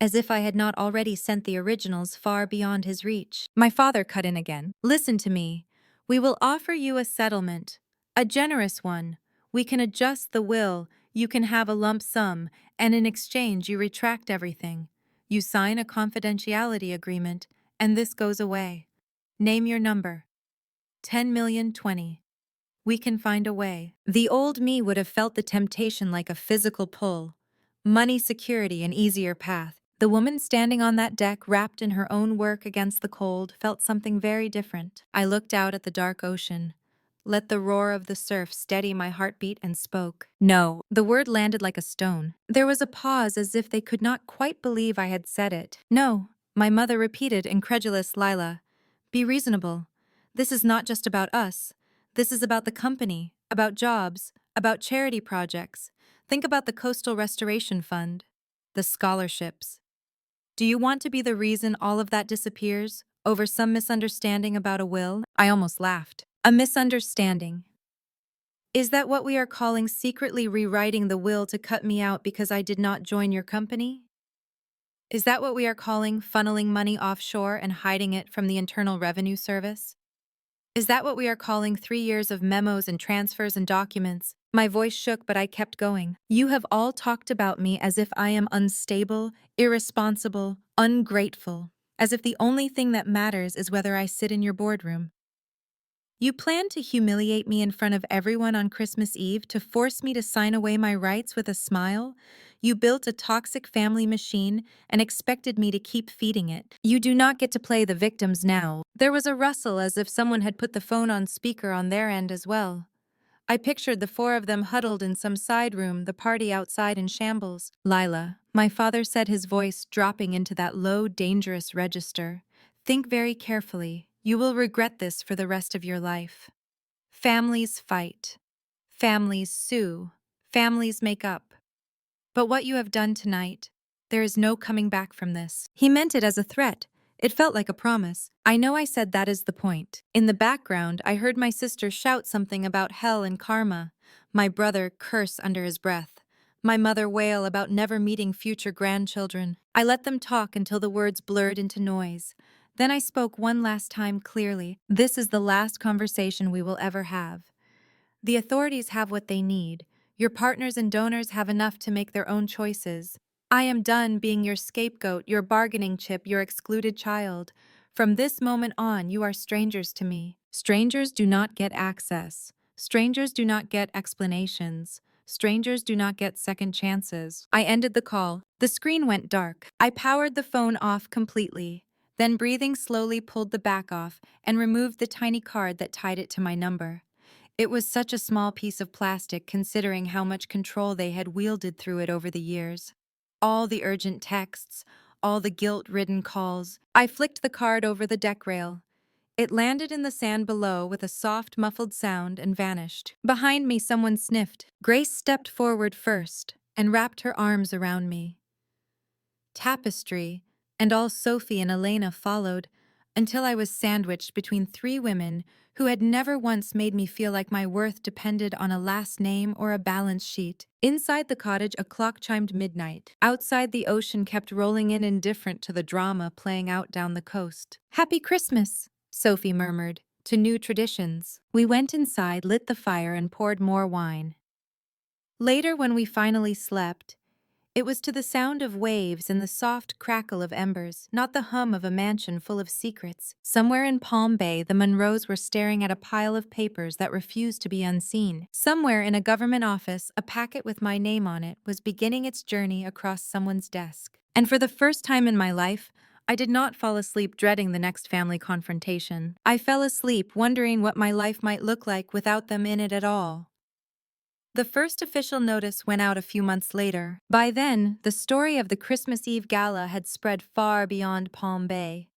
As if I had not already sent the originals far beyond his reach. My father cut in again. Listen to me. We will offer you a settlement. A generous one. We can adjust the will, you can have a lump sum, and in exchange you retract everything. You sign a confidentiality agreement, and this goes away. Name your number. 10,020,000. We can find a way. The old me would have felt the temptation like a physical pull. Money, security, an easier path. The woman standing on that deck, wrapped in her own work against the cold, felt something very different. I looked out at the dark ocean. Let the roar of the surf steady my heartbeat and spoke. No. The word landed like a stone. There was a pause as if they could not quite believe I had said it. No. My mother repeated, incredulous, Lila. Be reasonable. This is not just about us. This is about the company, about jobs, about charity projects. Think about the Coastal Restoration Fund, the scholarships. Do you want to be the reason all of that disappears over some misunderstanding about a will? I almost laughed. A misunderstanding. Is that what we are calling secretly rewriting the will to cut me out because I did not join your company? Is that what we are calling funneling money offshore and hiding it from the Internal Revenue Service? Is that what we are calling 3 years of memos and transfers and documents? My voice shook, but I kept going. You have all talked about me as if I am unstable, irresponsible, ungrateful, as if the only thing that matters is whether I sit in your boardroom. You plan to humiliate me in front of everyone on Christmas Eve to force me to sign away my rights with a smile? You built a toxic family machine and expected me to keep feeding it. You do not get to play the victims now. There was a rustle as if someone had put the phone on speaker on their end as well. I pictured the four of them huddled in some side room, the party outside in shambles. Lila, my father said, his voice dropping into that low, dangerous register. Think very carefully. You will regret this for the rest of your life. Families fight. Families sue. Families make up. But what you have done tonight, there is no coming back from this. He meant it as a threat. It felt like a promise. I know I said that is the point. In the background, I heard my sister shout something about hell and karma. My brother curse under his breath. My mother wail about never meeting future grandchildren. I let them talk until the words blurred into noise. Then I spoke one last time clearly. This is the last conversation we will ever have. The authorities have what they need. Your partners and donors have enough to make their own choices. I am done being your scapegoat, your bargaining chip, your excluded child. From this moment on, you are strangers to me. Strangers do not get access. Strangers do not get explanations. Strangers do not get second chances. I ended the call. The screen went dark. I powered the phone off completely. Then, breathing slowly, pulled the back off and removed the tiny card that tied it to my number. It was such a small piece of plastic considering how much control they had wielded through it over the years. All the urgent texts, all the guilt-ridden calls. I flicked the card over the deck rail. It landed in the sand below with a soft, muffled sound and vanished. Behind me, someone sniffed. Grace stepped forward first and wrapped her arms around me. Tapestry, and all Sophie and Elena followed, until I was sandwiched between three women who had never once made me feel like my worth depended on a last name or a balance sheet. Inside the cottage, a clock chimed midnight. Outside, the ocean kept rolling in, indifferent to the drama playing out down the coast. "Happy Christmas," Sophie murmured, "to new traditions." We went inside, lit the fire, and poured more wine. Later, when we finally slept, it was to the sound of waves and the soft crackle of embers, not the hum of a mansion full of secrets. Somewhere in Palm Bay, the Monroes were staring at a pile of papers that refused to be unseen. Somewhere in a government office, a packet with my name on it was beginning its journey across someone's desk. And for the first time in my life, I did not fall asleep dreading the next family confrontation. I fell asleep wondering what my life might look like without them in it at all. The first official notice went out a few months later. By then, the story of the Christmas Eve Gala had spread far beyond Palm Bay.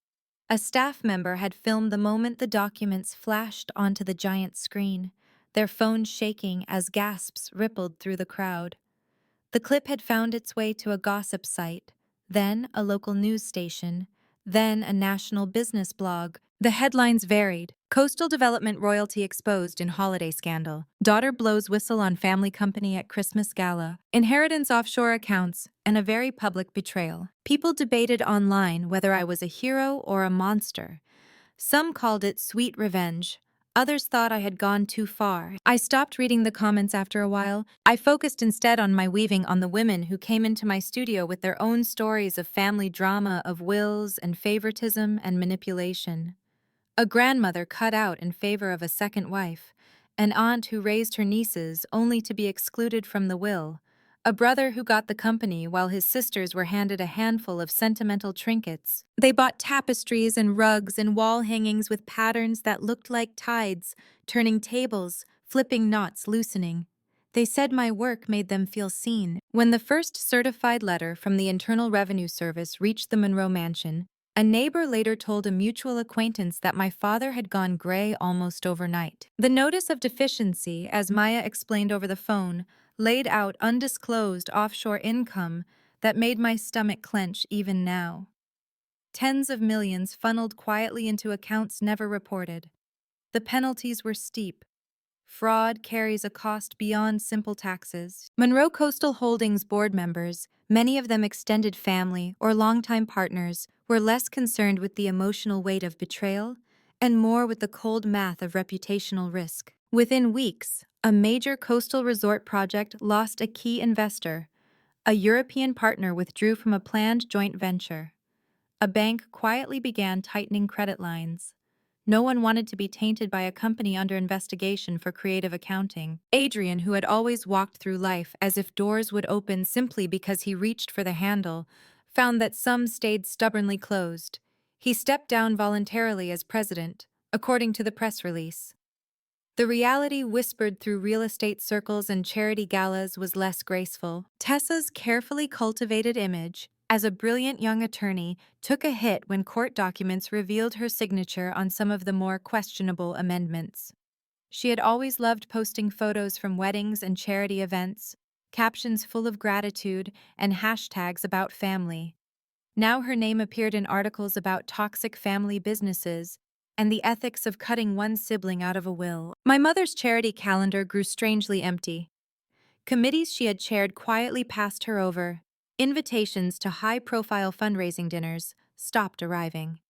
A staff member had filmed the moment the documents flashed onto the giant screen, their phones shaking as gasps rippled through the crowd. The clip had found its way to a gossip site, then a local news station, then a national business blog. The headlines varied. Coastal development royalty exposed in holiday scandal. Daughter blows whistle on family company at Christmas gala. Inheritance offshore accounts, and a very public betrayal. People debated online whether I was a hero or a monster. Some called it sweet revenge. Others thought I had gone too far. I stopped reading the comments after a while. I focused instead on my weaving on the women who came into my studio with their own stories of family drama, of wills and favoritism and manipulation. A grandmother cut out in favor of a second wife, an aunt who raised her nieces only to be excluded from the will, a brother who got the company while his sisters were handed a handful of sentimental trinkets. They bought tapestries and rugs and wall hangings with patterns that looked like tides, turning tables, flipping knots, loosening. They said my work made them feel seen. When the first certified letter from the Internal Revenue Service reached the Monroe mansion, a neighbor later told a mutual acquaintance that my father had gone gray almost overnight. The notice of deficiency, as Maya explained over the phone, laid out undisclosed offshore income that made my stomach clench even now. Tens of millions funneled quietly into accounts never reported. The penalties were steep. Fraud carries a cost beyond simple taxes. Monroe Coastal Holdings board members, many of them extended family or longtime partners, were less concerned with the emotional weight of betrayal and more with the cold math of reputational risk. Within weeks, a major coastal resort project lost a key investor. A European partner withdrew from a planned joint venture. A bank quietly began tightening credit lines. No one wanted to be tainted by a company under investigation for creative accounting. Adrian, who had always walked through life as if doors would open simply because he reached for the handle, found that some stayed stubbornly closed. He stepped down voluntarily as president, according to the press release. The reality whispered through real estate circles and charity galas was less graceful. Tessa's carefully cultivated image, as a brilliant young attorney, took a hit when court documents revealed her signature on some of the more questionable amendments. She had always loved posting photos from weddings and charity events, captions full of gratitude, and hashtags about family. Now her name appeared in articles about toxic family businesses and the ethics of cutting one sibling out of a will. My mother's charity calendar grew strangely empty. Committees she had chaired quietly passed her over. Invitations to high-profile fundraising dinners stopped arriving.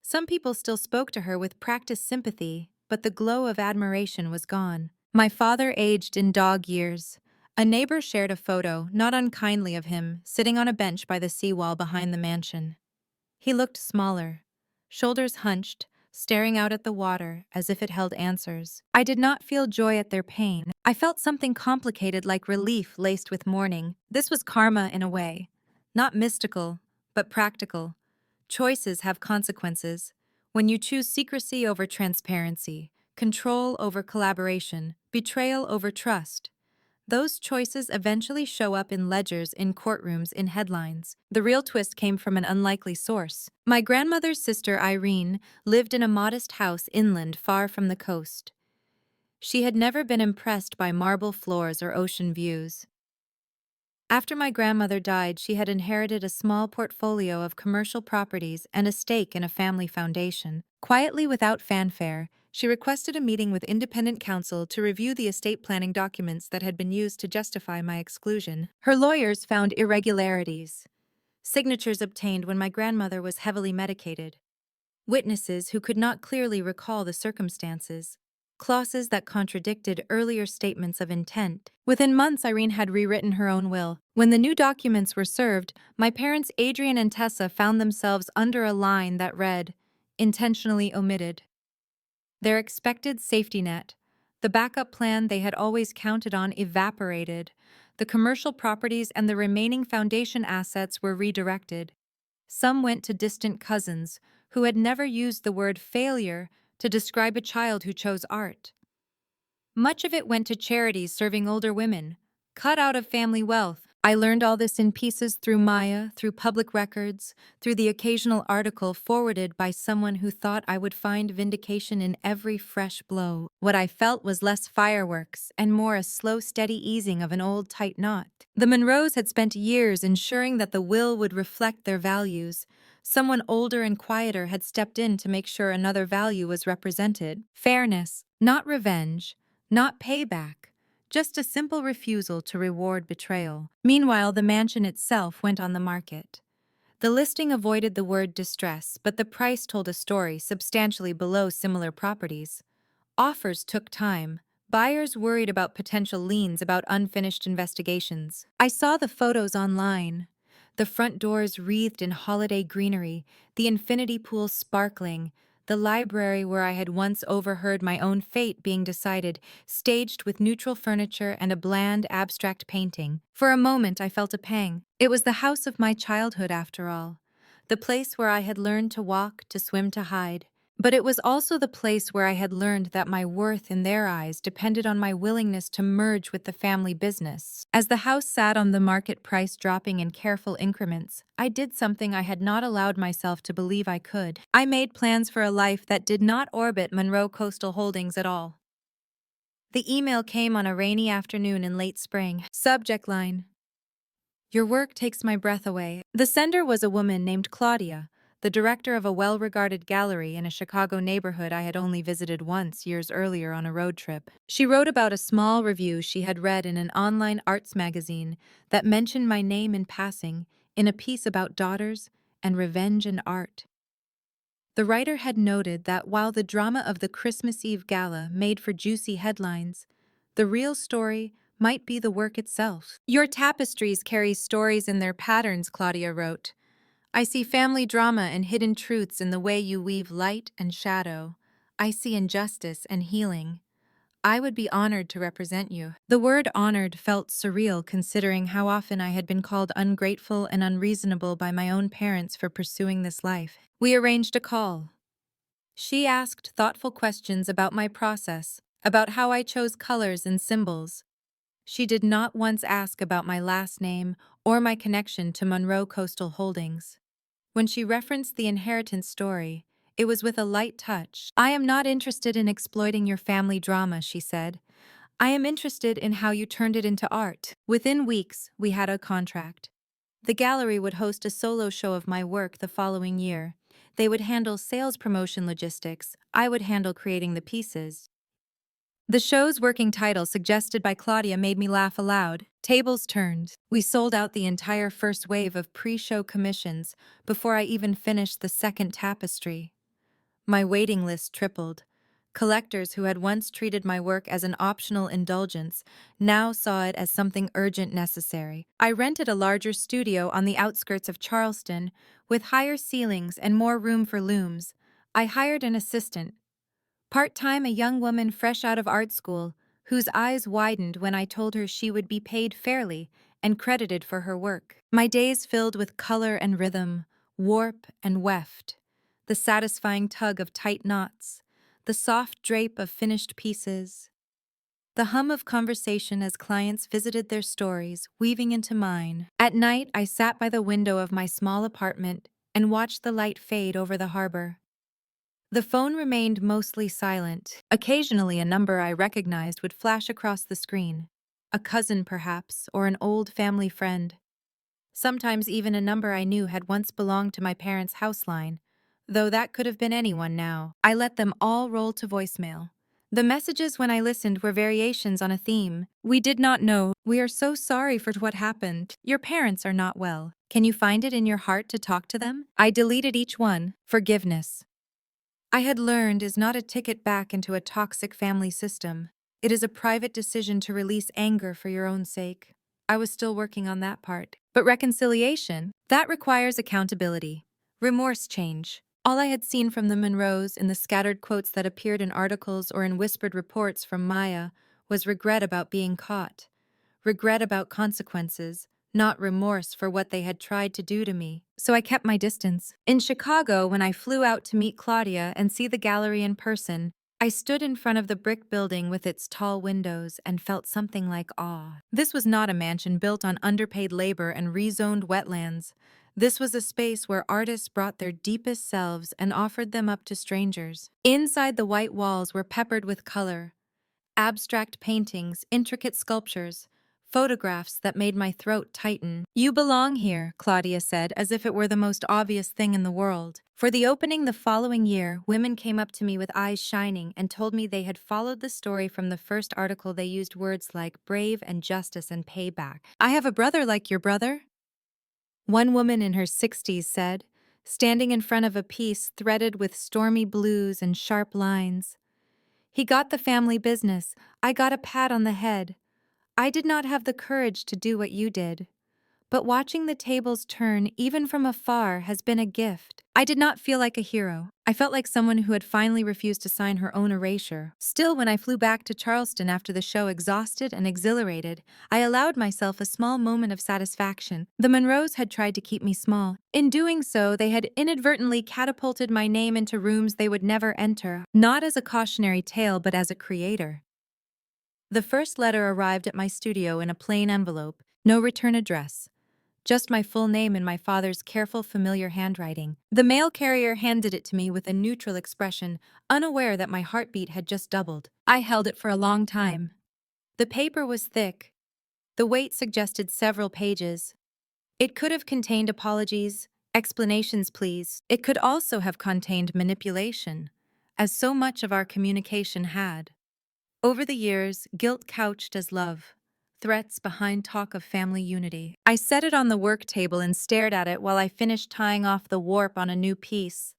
Some people still spoke to her with practiced sympathy, but the glow of admiration was gone. My father aged in dog years. A neighbor shared a photo, not unkindly of him, sitting on a bench by the seawall behind the mansion. He looked smaller, shoulders hunched, staring out at the water as if it held answers. I did not feel joy at their pain. I felt something complicated like relief laced with mourning. This was karma in a way. Not mystical, but practical. Choices have consequences. When you choose secrecy over transparency, control over collaboration, betrayal over trust, those choices eventually show up in ledgers, in courtrooms, in headlines. The real twist came from an unlikely source. My grandmother's sister, Irene, lived in a modest house inland far from the coast. She had never been impressed by marble floors or ocean views. After my grandmother died, she had inherited a small portfolio of commercial properties and a stake in a family foundation. Quietly, without fanfare, she requested a meeting with independent counsel to review the estate planning documents that had been used to justify my exclusion. Her lawyers found irregularities. Signatures obtained when my grandmother was heavily medicated. Witnesses who could not clearly recall the circumstances. Clauses that contradicted earlier statements of intent. Within months, Irene had rewritten her own will. When the new documents were served, my parents Adrian and Tessa found themselves under a line that read, "Intentionally omitted." Their expected safety net, the backup plan they had always counted on, evaporated. The commercial properties and the remaining foundation assets were redirected. Some went to distant cousins who had never used the word failure to describe a child who chose art. Much of it went to charities serving older women, cut out of family wealth. I learned all this in pieces through Maya, through public records, through the occasional article forwarded by someone who thought I would find vindication in every fresh blow. What I felt was less fireworks and more a slow, steady easing of an old, tight knot. The Monroes had spent years ensuring that the will would reflect their values. Someone older and quieter had stepped in to make sure another value was represented. Fairness, not revenge, not payback. Just a simple refusal to reward betrayal. Meanwhile, the mansion itself went on the market. The listing avoided the word distress, but the price told a story substantially below similar properties. Offers took time. Buyers worried about potential liens about unfinished investigations. I saw the photos online. The front doors wreathed in holiday greenery, the infinity pool sparkling, the library where I had once overheard my own fate being decided, staged with neutral furniture and a bland, abstract painting. For a moment, I felt a pang. It was the house of my childhood, after all. The place where I had learned to walk, to swim, to hide. But it was also the place where I had learned that my worth in their eyes depended on my willingness to merge with the family business. As the house sat on the market, price dropping in careful increments, I did something I had not allowed myself to believe I could. I made plans for a life that did not orbit Monroe Coastal Holdings at all. The email came on a rainy afternoon in late spring. Subject line: Your work takes my breath away. The sender was a woman named Claudia, the director of a well-regarded gallery in a Chicago neighborhood I had only visited once years earlier on a road trip. She wrote about a small review she had read in an online arts magazine that mentioned my name in passing in a piece about daughters and revenge and art. The writer had noted that while the drama of the Christmas Eve gala made for juicy headlines, the real story might be the work itself. Your tapestries carry stories in their patterns, Claudia wrote. I see family drama and hidden truths in the way you weave light and shadow. I see injustice and healing. I would be honored to represent you. The word honored felt surreal considering how often I had been called ungrateful and unreasonable by my own parents for pursuing this life. We arranged a call. She asked thoughtful questions about my process, about how I chose colors and symbols. She did not once ask about my last name or my connection to Monroe Coastal Holdings. When she referenced the inheritance story, it was with a light touch. I am not interested in exploiting your family drama, she said. I am interested in how you turned it into art. Within weeks, we had a contract. The gallery would host a solo show of my work the following year. They would handle sales promotion logistics. I would handle creating the pieces. The show's working title, suggested by Claudia, made me laugh aloud. Tables turned. We sold out the entire first wave of pre-show commissions before I even finished the second tapestry. My waiting list tripled. Collectors who had once treated my work as an optional indulgence now saw it as something urgent necessary. I rented a larger studio on the outskirts of Charleston, with higher ceilings and more room for looms. I hired an assistant, part-time, a young woman fresh out of art school, whose eyes widened when I told her she would be paid fairly and credited for her work. My days filled with color and rhythm, warp and weft, the satisfying tug of tight knots, the soft drape of finished pieces, the hum of conversation as clients visited their stories, weaving into mine. At night, I sat by the window of my small apartment and watched the light fade over the harbor. The phone remained mostly silent. Occasionally, a number I recognized would flash across the screen. A cousin, perhaps, or an old family friend. Sometimes even a number I knew had once belonged to my parents' house line, though that could have been anyone now. I let them all roll to voicemail. The messages when I listened were variations on a theme. We did not know. We are so sorry for what happened. Your parents are not well. Can you find it in your heart to talk to them? I deleted each one. Forgiveness, I had learned, is not a ticket back into a toxic family system. It is a private decision to release anger for your own sake. I was still working on that part. But reconciliation, that requires accountability. Remorse change. All I had seen from the Monroes in the scattered quotes that appeared in articles or in whispered reports from Maya was regret about being caught. Regret about consequences, not remorse for what they had tried to do to me. So I kept my distance. In Chicago, when I flew out to meet Claudia and see the gallery in person, I stood in front of the brick building with its tall windows and felt something like awe. This was not a mansion built on underpaid labor and rezoned wetlands. This was a space where artists brought their deepest selves and offered them up to strangers. Inside, the white walls were peppered with color. Abstract paintings, intricate sculptures, photographs that made my throat tighten. You belong here, Claudia said, as if it were the most obvious thing in the world. For the opening the following year, women came up to me with eyes shining and told me they had followed the story from the first article. They used words like brave and justice and payback. I have a brother like your brother? One woman in her 60s said, standing in front of a piece threaded with stormy blues and sharp lines. He got the family business. I got a pat on the head. I did not have the courage to do what you did. But watching the tables turn, even from afar, has been a gift. I did not feel like a hero. I felt like someone who had finally refused to sign her own erasure. Still, when I flew back to Charleston after the show, exhausted and exhilarated, I allowed myself a small moment of satisfaction. The Monroes had tried to keep me small. In doing so, they had inadvertently catapulted my name into rooms they would never enter, not as a cautionary tale, but as a creator. The first letter arrived at my studio in a plain envelope, no return address. Just my full name in my father's careful, familiar handwriting. The mail carrier handed it to me with a neutral expression, unaware that my heartbeat had just doubled. I held it for a long time. The paper was thick. The weight suggested several pages. It could have contained apologies, explanations, please. It could also have contained manipulation, as so much of our communication had. Over the years, guilt couched as love. Threats behind talk of family unity. I set it on the work table and stared at it while I finished tying off the warp on a new piece.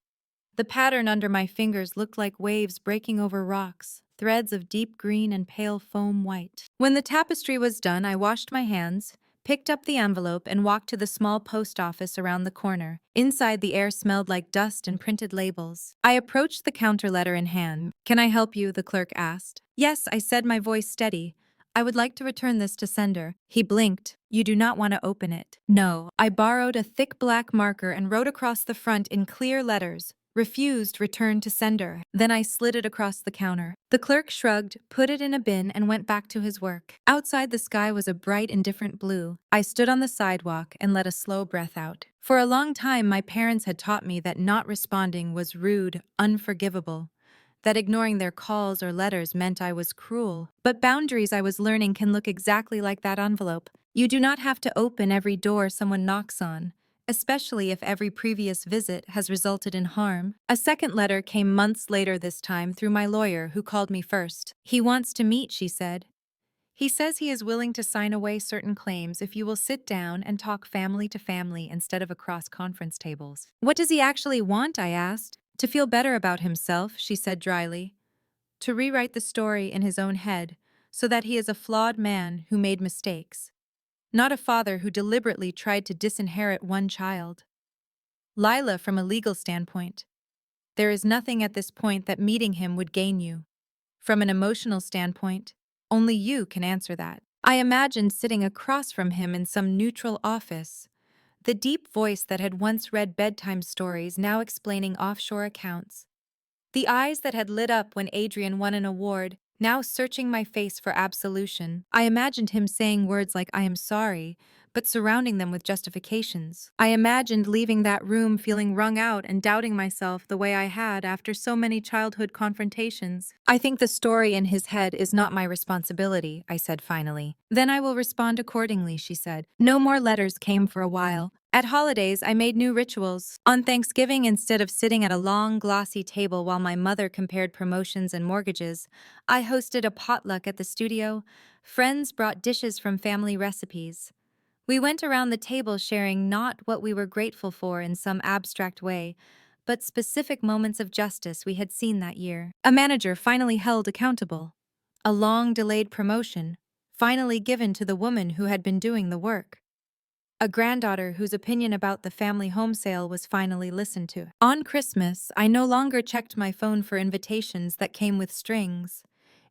The pattern under my fingers looked like waves breaking over rocks, threads of deep green and pale foam white. When the tapestry was done, I washed my hands, picked up the envelope, and walked to the small post office around the corner. Inside, the air smelled like dust and printed labels. I approached the counter, letter in hand. "Can I help you?" the clerk asked. "Yes," I said, my voice steady. "I would like to return this to sender." He blinked. "You do not want to open it?" "No." I borrowed a thick black marker and wrote across the front in clear letters, "Refused, return to sender." Then I slid it across the counter. The clerk shrugged, put it in a bin, and went back to his work. Outside, the sky was a bright, indifferent blue. I stood on the sidewalk and let a slow breath out. For a long time, my parents had taught me that not responding was rude, unforgivable, that ignoring their calls or letters meant I was cruel. But boundaries, I was learning, can look exactly like that envelope. You do not have to open every door someone knocks on, especially if every previous visit has resulted in harm. A second letter came months later, this time through my lawyer, who called me first. "He wants to meet," she said. "He says he is willing to sign away certain claims if you will sit down and talk family to family instead of across conference tables." "What does he actually want?" I asked. "To feel better about himself," she said dryly. "To rewrite the story in his own head, so that he is a flawed man who made mistakes, not a father who deliberately tried to disinherit one child." Lila, from a legal standpoint, there is nothing at this point that meeting him would gain you. From an emotional standpoint, only you can answer that. I imagined sitting across from him in some neutral office, the deep voice that had once read bedtime stories now explaining offshore accounts, the eyes that had lit up when Adrian won an award now searching my face for absolution. I imagined him saying words like "I am sorry," but surrounding them with justifications. I imagined leaving that room feeling wrung out and doubting myself the way I had after so many childhood confrontations. "I think the story in his head is not my responsibility," I said finally. "Then I will respond accordingly," she said. No more letters came for a while. At holidays, I made new rituals. On Thanksgiving, instead of sitting at a long, glossy table while my mother compared promotions and mortgages, I hosted a potluck at the studio. Friends brought dishes from family recipes. We went around the table sharing not what we were grateful for in some abstract way, but specific moments of justice we had seen that year. A manager finally held accountable. A long-delayed promotion, finally given to the woman who had been doing the work. A granddaughter whose opinion about the family home sale was finally listened to. On Christmas, I no longer checked my phone for invitations that came with strings.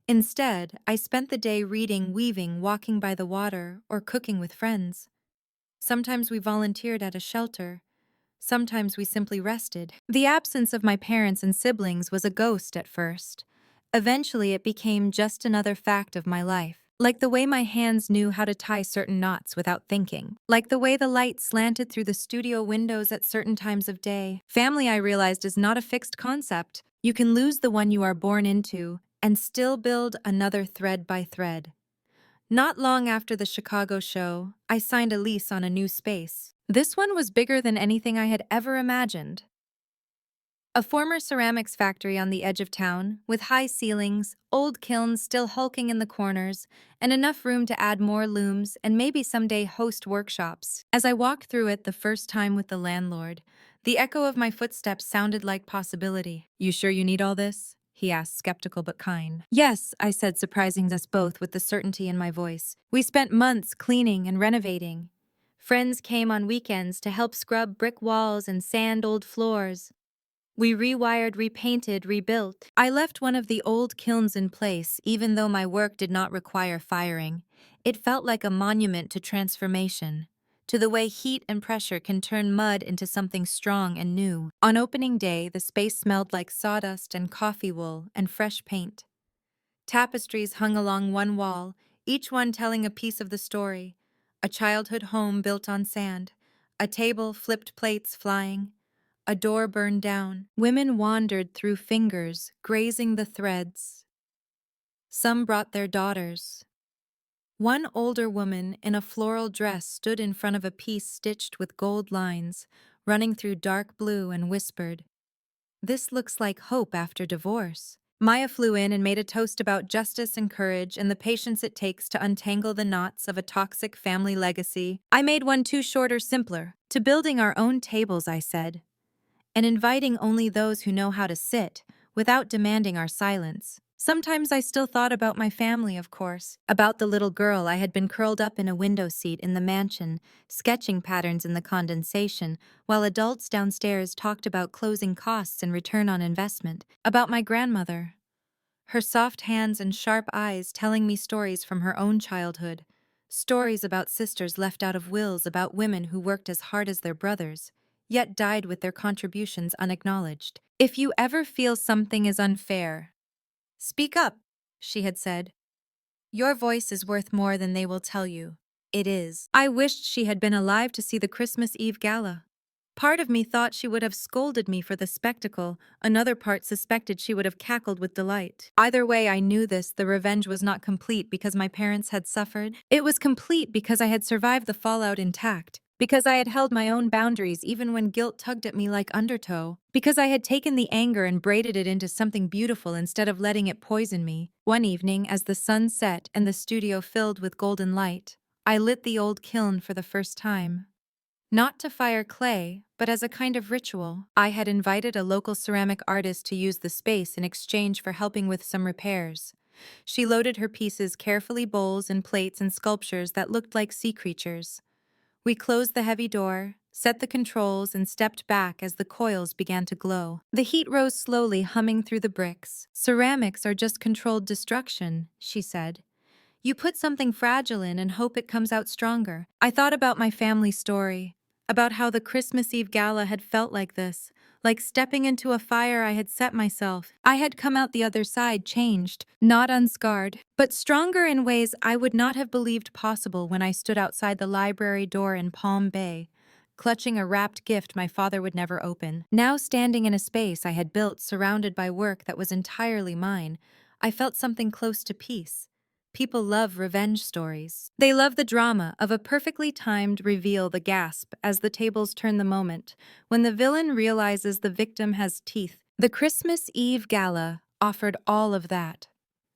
Instead, I spent the day reading, weaving, walking by the water, or cooking with friends. Sometimes we volunteered at a shelter. Sometimes we simply rested. The absence of my parents and siblings was a ghost at first. Eventually, it became just another fact of my life. Like the way my hands knew how to tie certain knots without thinking. Like the way the light slanted through the studio windows at certain times of day. Family, I realized, is not a fixed concept. You can lose the one you are born into and still build another thread by thread. Not long after the Chicago show, I signed a lease on a new space. This one was bigger than anything I had ever imagined. A former ceramics factory on the edge of town, with high ceilings, old kilns still hulking in the corners, and enough room to add more looms and maybe someday host workshops. As I walked through it the first time with the landlord, the echo of my footsteps sounded like possibility. "You sure you need all this?" he asked, skeptical but kind. Yes, I said, surprising us both with the certainty in my voice. We spent months cleaning and renovating. Friends came on weekends to help scrub brick walls and sand old floors. We rewired, repainted, rebuilt. I left one of the old kilns in place, even though my work did not require firing. It felt like a monument to transformation, to the way heat and pressure can turn mud into something strong and new. On opening day, the space smelled like sawdust and coffee wool and fresh paint. Tapestries hung along one wall, each one telling a piece of the story. A childhood home built on sand, a table, flipped plates flying, a door burned down. Women wandered through fingers, grazing the threads. Some brought their daughters. One older woman in a floral dress stood in front of a piece stitched with gold lines, running through dark blue, and whispered, "This looks like hope after divorce." Maya flew in and made a toast about justice and courage and the patience it takes to untangle the knots of a toxic family legacy. I made one too short or simpler. To building our own tables, I said, and inviting only those who know how to sit, without demanding our silence. Sometimes I still thought about my family, of course, about the little girl I had been curled up in a window seat in the mansion, sketching patterns in the condensation, while adults downstairs talked about closing costs and return on investment, about my grandmother, her soft hands and sharp eyes telling me stories from her own childhood, stories about sisters left out of wills, about women who worked as hard as their brothers, yet died with their contributions unacknowledged. If you ever feel something is unfair, speak up, she had said. Your voice is worth more than they will tell you. It is. I wished she had been alive to see the Christmas Eve gala. Part of me thought she would have scolded me for the spectacle, another part suspected she would have cackled with delight. Either way, I knew the revenge was not complete because my parents had suffered. It was complete because I had survived the fallout intact, because I had held my own boundaries even when guilt tugged at me like undertow, because I had taken the anger and braided it into something beautiful instead of letting it poison me. One evening, as the sun set and the studio filled with golden light, I lit the old kiln for the first time. Not to fire clay, but as a kind of ritual. I had invited a local ceramic artist to use the space in exchange for helping with some repairs. She loaded her pieces carefully, bowls and plates and sculptures that looked like sea creatures. We closed the heavy door, set the controls, and stepped back as the coils began to glow. The heat rose slowly, humming through the bricks. "Ceramics are just controlled destruction," she said. "You put something fragile in and hope it comes out stronger." I thought about my family story, about how the Christmas Eve gala had felt like this, like stepping into a fire I had set myself. I had come out the other side changed, not unscarred, but stronger in ways I would not have believed possible when I stood outside the library door in Palm Bay, clutching a wrapped gift my father would never open. Now standing in a space I had built surrounded by work that was entirely mine, I felt something close to peace. People love revenge stories. They love the drama of a perfectly timed reveal, the gasp as the tables turn, the moment when the villain realizes the victim has teeth. The Christmas Eve gala offered all of that.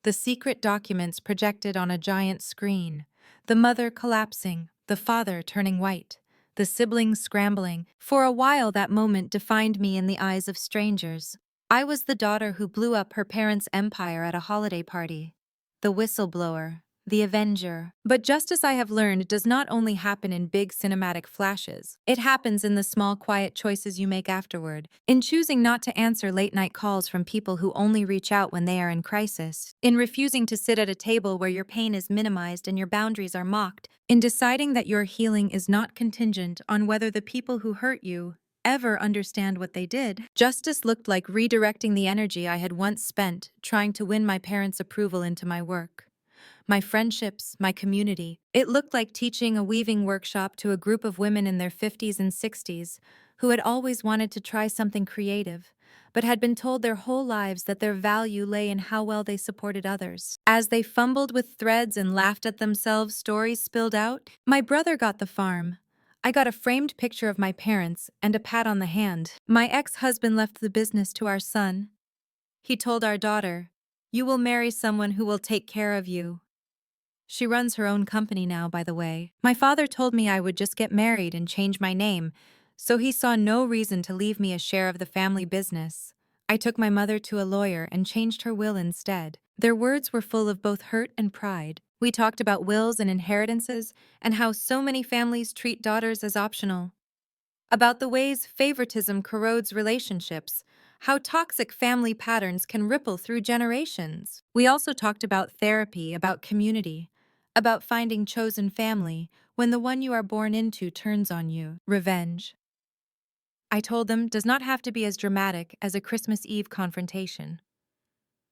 The secret documents projected on a giant screen, the mother collapsing, the father turning white, the siblings scrambling. For a while that moment defined me in the eyes of strangers. I was the daughter who blew up her parents' empire at a holiday party. The whistleblower, the avenger. But justice, I have learned, does not only happen in big cinematic flashes. It happens in the small, quiet choices you make afterward, in choosing not to answer late-night calls from people who only reach out when they are in crisis, in refusing to sit at a table where your pain is minimized and your boundaries are mocked, in deciding that your healing is not contingent on whether the people who hurt you ever understand what they did. Justice looked like redirecting the energy I had once spent trying to win my parents' approval into my work, my friendships, my community. It looked like teaching a weaving workshop to a group of women in their 50s and 60s who had always wanted to try something creative, but had been told their whole lives that their value lay in how well they supported others. As they fumbled with threads and laughed at themselves, stories spilled out. My brother got the farm. I got a framed picture of my parents and a pat on the hand. My ex-husband left the business to our son. He told our daughter, "You will marry someone who will take care of you." She runs her own company now, by the way. My father told me I would just get married and change my name, so he saw no reason to leave me a share of the family business. I took my mother to a lawyer and changed her will instead. Their words were full of both hurt and pride. We talked about wills and inheritances and how so many families treat daughters as optional. About the ways favoritism corrodes relationships, how toxic family patterns can ripple through generations. We also talked about therapy, about community, about finding chosen family when the one you are born into turns on you. Revenge, I told them, does not have to be as dramatic as a Christmas Eve confrontation.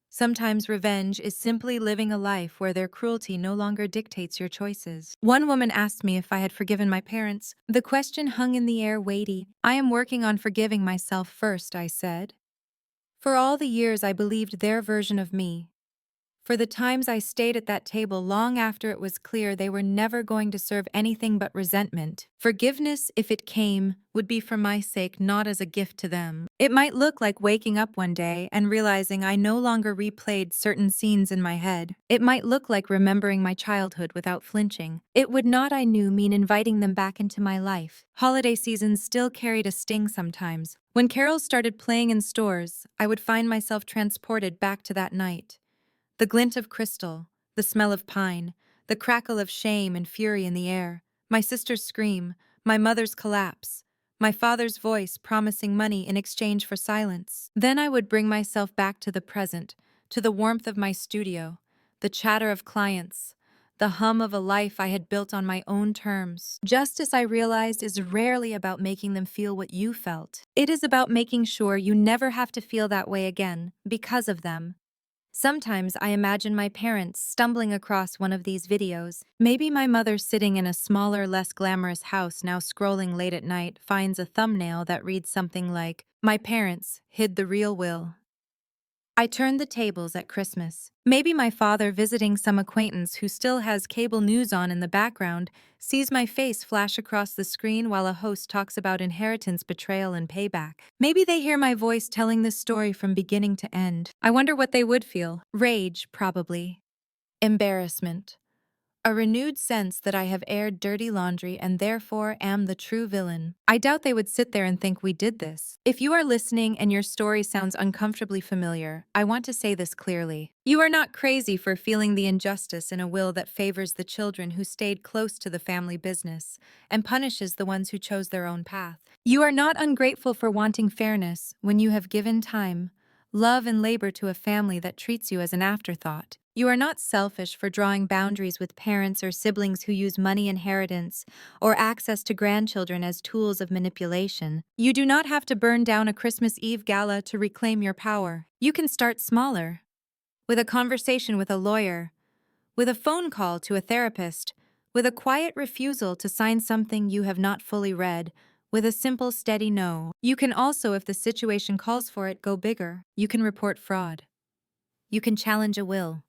Sometimes revenge is simply living a life where their cruelty no longer dictates your choices. One woman asked me if I had forgiven my parents. The question hung in the air weighty. I am working on forgiving myself first, I said. For all the years I believed their version of me. For the times I stayed at that table long after it was clear they were never going to serve anything but resentment. Forgiveness, if it came, would be for my sake, not as a gift to them. It might look like waking up one day and realizing I no longer replayed certain scenes in my head. It might look like remembering my childhood without flinching. It would not, I knew, mean inviting them back into my life. Holiday seasons still carried a sting sometimes. When carols started playing in stores, I would find myself transported back to that night. The glint of crystal, the smell of pine, the crackle of shame and fury in the air, my sister's scream, my mother's collapse, my father's voice promising money in exchange for silence. Then I would bring myself back to the present, to the warmth of my studio, the chatter of clients, the hum of a life I had built on my own terms. Justice, I realized, is rarely about making them feel what you felt. It is about making sure you never have to feel that way again, because of them. Sometimes I imagine my parents stumbling across one of these videos. Maybe my mother, sitting in a smaller, less glamorous house, now scrolling late at night, finds a thumbnail that reads something like, "My parents hid the real will." I turned the tables at Christmas. Maybe my father, visiting some acquaintance who still has cable news on in the background, sees my face flash across the screen while a host talks about inheritance, betrayal, and payback. Maybe they hear my voice telling this story from beginning to end. I wonder what they would feel. Rage, probably. Embarrassment. A renewed sense that I have aired dirty laundry and therefore am the true villain. I doubt they would sit there and think we did this. If you are listening and your story sounds uncomfortably familiar, I want to say this clearly. You are not crazy for feeling the injustice in a will that favors the children who stayed close to the family business and punishes the ones who chose their own path. You are not ungrateful for wanting fairness when you have given time, love, and labor to a family that treats you as an afterthought. You are not selfish for drawing boundaries with parents or siblings who use money, inheritance, or access to grandchildren as tools of manipulation. You do not have to burn down a Christmas Eve gala to reclaim your power. You can start smaller. With a conversation with a lawyer, with a phone call to a therapist, with a quiet refusal to sign something you have not fully read, with a simple, steady no. You can also, if the situation calls for it, go bigger. You can report fraud. You can challenge a will.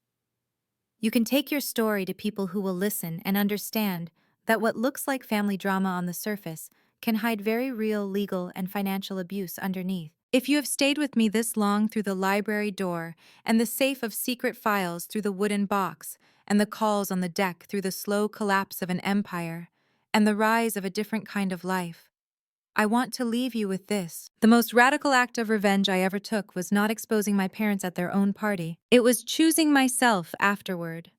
You can take your story to people who will listen and understand that what looks like family drama on the surface can hide very real legal and financial abuse underneath. If you have stayed with me this long through the library door and the safe of secret files through the wooden box and the calls on the deck through the slow collapse of an empire and the rise of a different kind of life, I want to leave you with this. The most radical act of revenge I ever took was not exposing my parents at their own party. It was choosing myself afterward.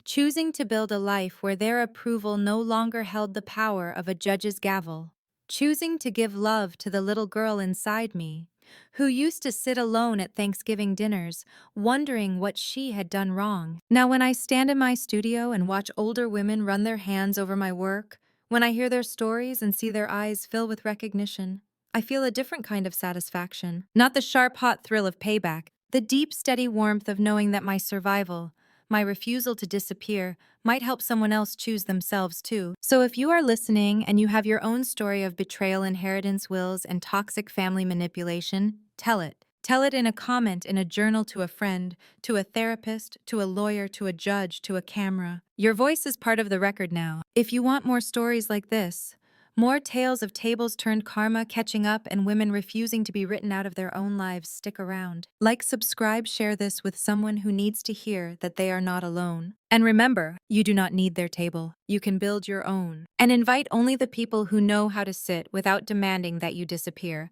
Choosing to build a life where their approval no longer held the power of a judge's gavel. Choosing to give love to the little girl inside me, who used to sit alone at Thanksgiving dinners, wondering what she had done wrong. Now, when I stand in my studio and watch older women run their hands over my work, when I hear their stories and see their eyes fill with recognition, I feel a different kind of satisfaction. Not the sharp, hot thrill of payback, the deep, steady warmth of knowing that my survival, my refusal to disappear, might help someone else choose themselves too. So if you are listening and you have your own story of betrayal, inheritance, wills, and toxic family manipulation, tell it. Tell it in a comment, in a journal, to a friend, to a therapist, to a lawyer, to a judge, to a camera. Your voice is part of the record now. If you want more stories like this, more tales of tables turned, karma catching up, and women refusing to be written out of their own lives, stick around. Like, subscribe, share this with someone who needs to hear that they are not alone. And remember, you do not need their table. You can build your own. And invite only the people who know how to sit without demanding that you disappear.